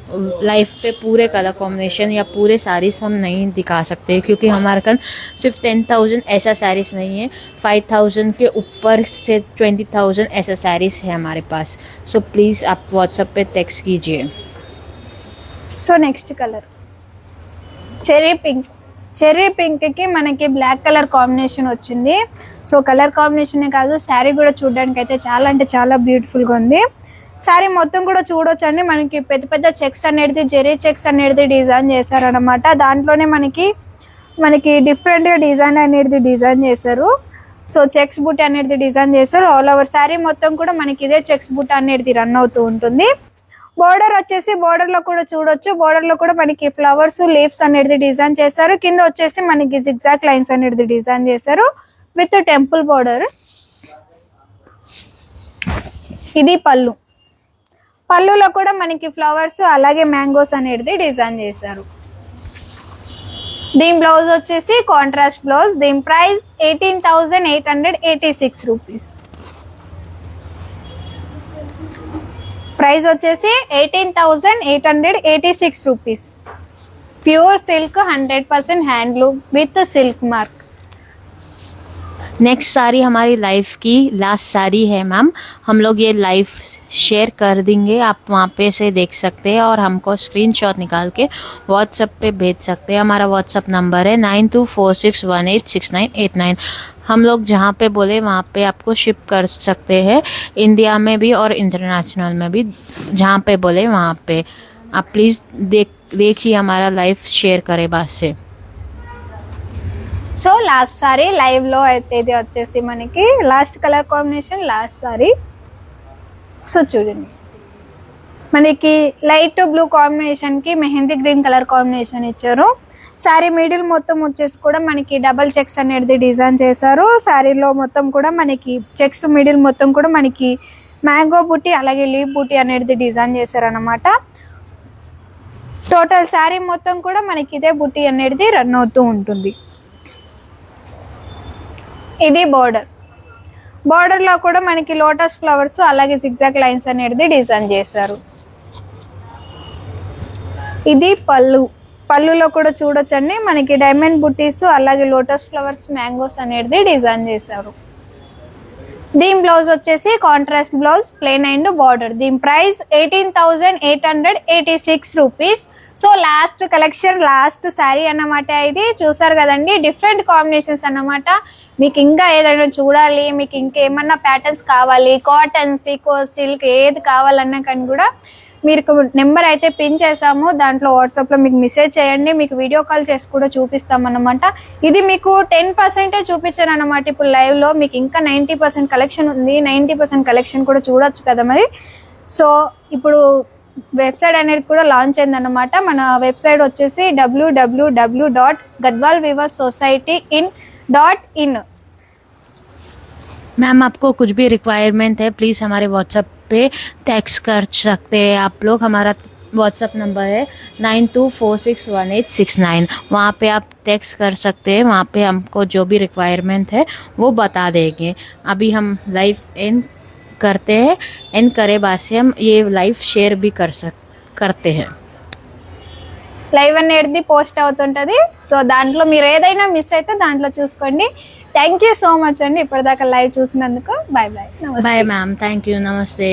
लाइव पे पूरे कलर कॉम्बिनेशन या पूरे साड़ीज हम नहीं दिखा सकते क्योंकि हमारे पास सिर्फ 10,000 ऐसा साड़ीज नहीं है, 5,000 के ऊपर से 20,000 ऐसा साड़ीज है हमारे पास. सो प्लीज़ आप व्हाट्सएप पे टेक्स्ट कीजिए. So next colour cherry pink. Cherry pink కి మనకి బ్లాక్ కలర్ కాంబినేషన్ వచ్చింది. సో కలర్ కాంబినేషన్ కాదు, శారీ కూడా చూడడానికి అయితే చాలా అంటే చాలా బ్యూటిఫుల్ గా ఉంది. శారీ మొత్తం కూడా చూడొచ్చు అండి. మనకి పెద్ద పెద్ద చెక్స్ అనేది జెరీ చెక్స్ అనేది డిజైన్ చేశారనమాట. దాంట్లోనే మనకి డిఫరెంట్ గా డిజైన్ అనేది డిజైన్ చేశారు. సో చెక్స్ బుట్ట అనేది డిజైన్ చేశారు. ఆల్ ఓవర్ శారీ మొత్తం కూడా మనకి ఇదే చెక్స్ బుట్ట అనేది రన్ అవుతూ ఉంటుంది. బోర్డర్ వచ్చేసి బోర్డర్ లో కూడా చూడొచ్చు. బోర్డర్ లో కూడా మనకి ఫ్లవర్స్, లీవ్స్ అనేది డిజైన్ చేశారు. కింద వచ్చేసి మనకి జిగ్జాగ్ లైన్స్ అనేది డిజైన్ చేశారు విత్ టెంపుల్ బోర్డర్. ఇది పళ్ళు. పళ్ళులో కూడా మనకి ఫ్లవర్స్ అలాగే మ్యాంగోస్ అనేది డిజైన్ చేశారు. దీని బ్లౌజ్ వచ్చేసి కాంట్రాస్ట్ బ్లౌజ్. దీని ప్రైస్ 18,886 రూపీస్. ప్రైస్ వచ్చేసి 18,886 rupees. Pure silk 100% handloom with silk mark. Next sari हमारी लाइफ की लास्ट साड़ी है मैम. हम लोग ये लाइव शेयर कर देंगे, आप वहाँ पे से देख सकते हैं और हमको स्क्रीनशॉट निकाल के व्हाट्सएप पे भेज सकते हैं. हमारा व्हाट्सएप नंबर है 9246186989. हम लोग जहाँ पे बोले वहाँ पे आपको शिप कर सकते हैं, इंडिया में भी और इंटरनेशनल में भी, जहाँ पे बोले वहाँ पे। आप प्लीज़ देखिए हमारा लाइव शेयर करें बात से। సో లాస్ట్ సారీ లైవ్ లో అయితే ఇది వచ్చేసి మనకి last colour combination, last sorry. So చూడండి, మనకి లైట్ బ్లూ కాంబినేషన్ కి మెహందీ గ్రీన్ కలర్ కాంబినేషన్ ఇచ్చారు. శారీ మిడిల్ మొత్తం వచ్చేసి కూడా మనకి డబల్ చెక్స్ అనేది డిజైన్ చేశారు. శారీలో మొత్తం కూడా మనకి చెక్స్ మిడిల్ మొత్తం కూడా మనకి మ్యాంగో బుట్టి అలాగే లీవ్ బుట్టి అనేది డిజైన్ చేశారు అన్నమాట. టోటల్ శారీ మొత్తం కూడా మనకి ఇదే బుట్టి అనేది రన్ అవుతూ ఉంటుంది. ఇది బార్డర్ లో కూడా మనకి లోటస్ ఫ్లవర్స్ అలాగే జిగ్జాగ్ లైన్స్ అనేది డిజైన్ చేశారు. ఇది పళ్ళులో కూడా చూడొచ్చండి, మనకి డైమండ్ బుట్టీస్ అలాగే లోటస్ ఫ్లవర్స్ మ్యాంగోస్ అనేది డిజైన్ చేశారు. దీని బ్లౌజ్ వచ్చేసి contrast blouse, plain and border. దీని price 18,886 rupees. So last collection, last sari అన్నమాట. ఇది చూసారు కదండి, డిఫరెంట్ కాంబినేషన్స్ అన్నమాట. మీకు ఇంకా ఏదైనా చూడాలి, మీకు ఇంకేమన్నా ప్యాటర్న్స్ కావాలి, కాటన్, సీకో, సిల్క్ ఏది కావాలన్నా కానీ కూడా మీరు నెంబర్ అయితే పిన్ చేసాము, దాంట్లో వాట్సాప్లో మీకు మెసేజ్ చేయండి, మీకు వీడియో కాల్ చేసి కూడా చూపిస్తాం అన్నమాట. ఇది మీకు 10% చూపించాను అన్నమాట ఇప్పుడు లైవ్లో. మీకు ఇంకా 90% కలెక్షన్ ఉంది, 90% కలెక్షన్ కూడా చూడొచ్చు కదా మరి. సో ఇప్పుడు వెబ్సైట్ అనేది కూడా లాంచ్ అయింది అన్నమాట. మన వెబ్సైట్ వచ్చేసి www.gadwalweaversociety.in. मैम आपको कुछ भी रिक्वायरमेंट है प्लीज़ हमारे व्हाट्सएप पे टेक्स्ट कर सकते हैं आप लोग। हमारा व्हाट्सएप नंबर है 92461869, वहाँ पे आप टेक्स्ट कर सकते हैं, वहाँ पे हमको जो भी रिक्वायरमेंट है वो बता देंगे। अभी हम लाइव एंड करते हैं, एंड करे बाद से हम ये लाइव शेयर भी करते हैं. లైవ్ అనేది పోస్ట్ అవుతుంటది. సో దాంట్లో మీరు ఏదైనా మిస్ అయితే దాంట్లో చూసుకోండి. థ్యాంక్ యూ సో మచ్ అండి ఇప్పటిదాకా లైవ్ చూసినందుకు. Bye bye. Bye ma'am, thank you, नमस्ते.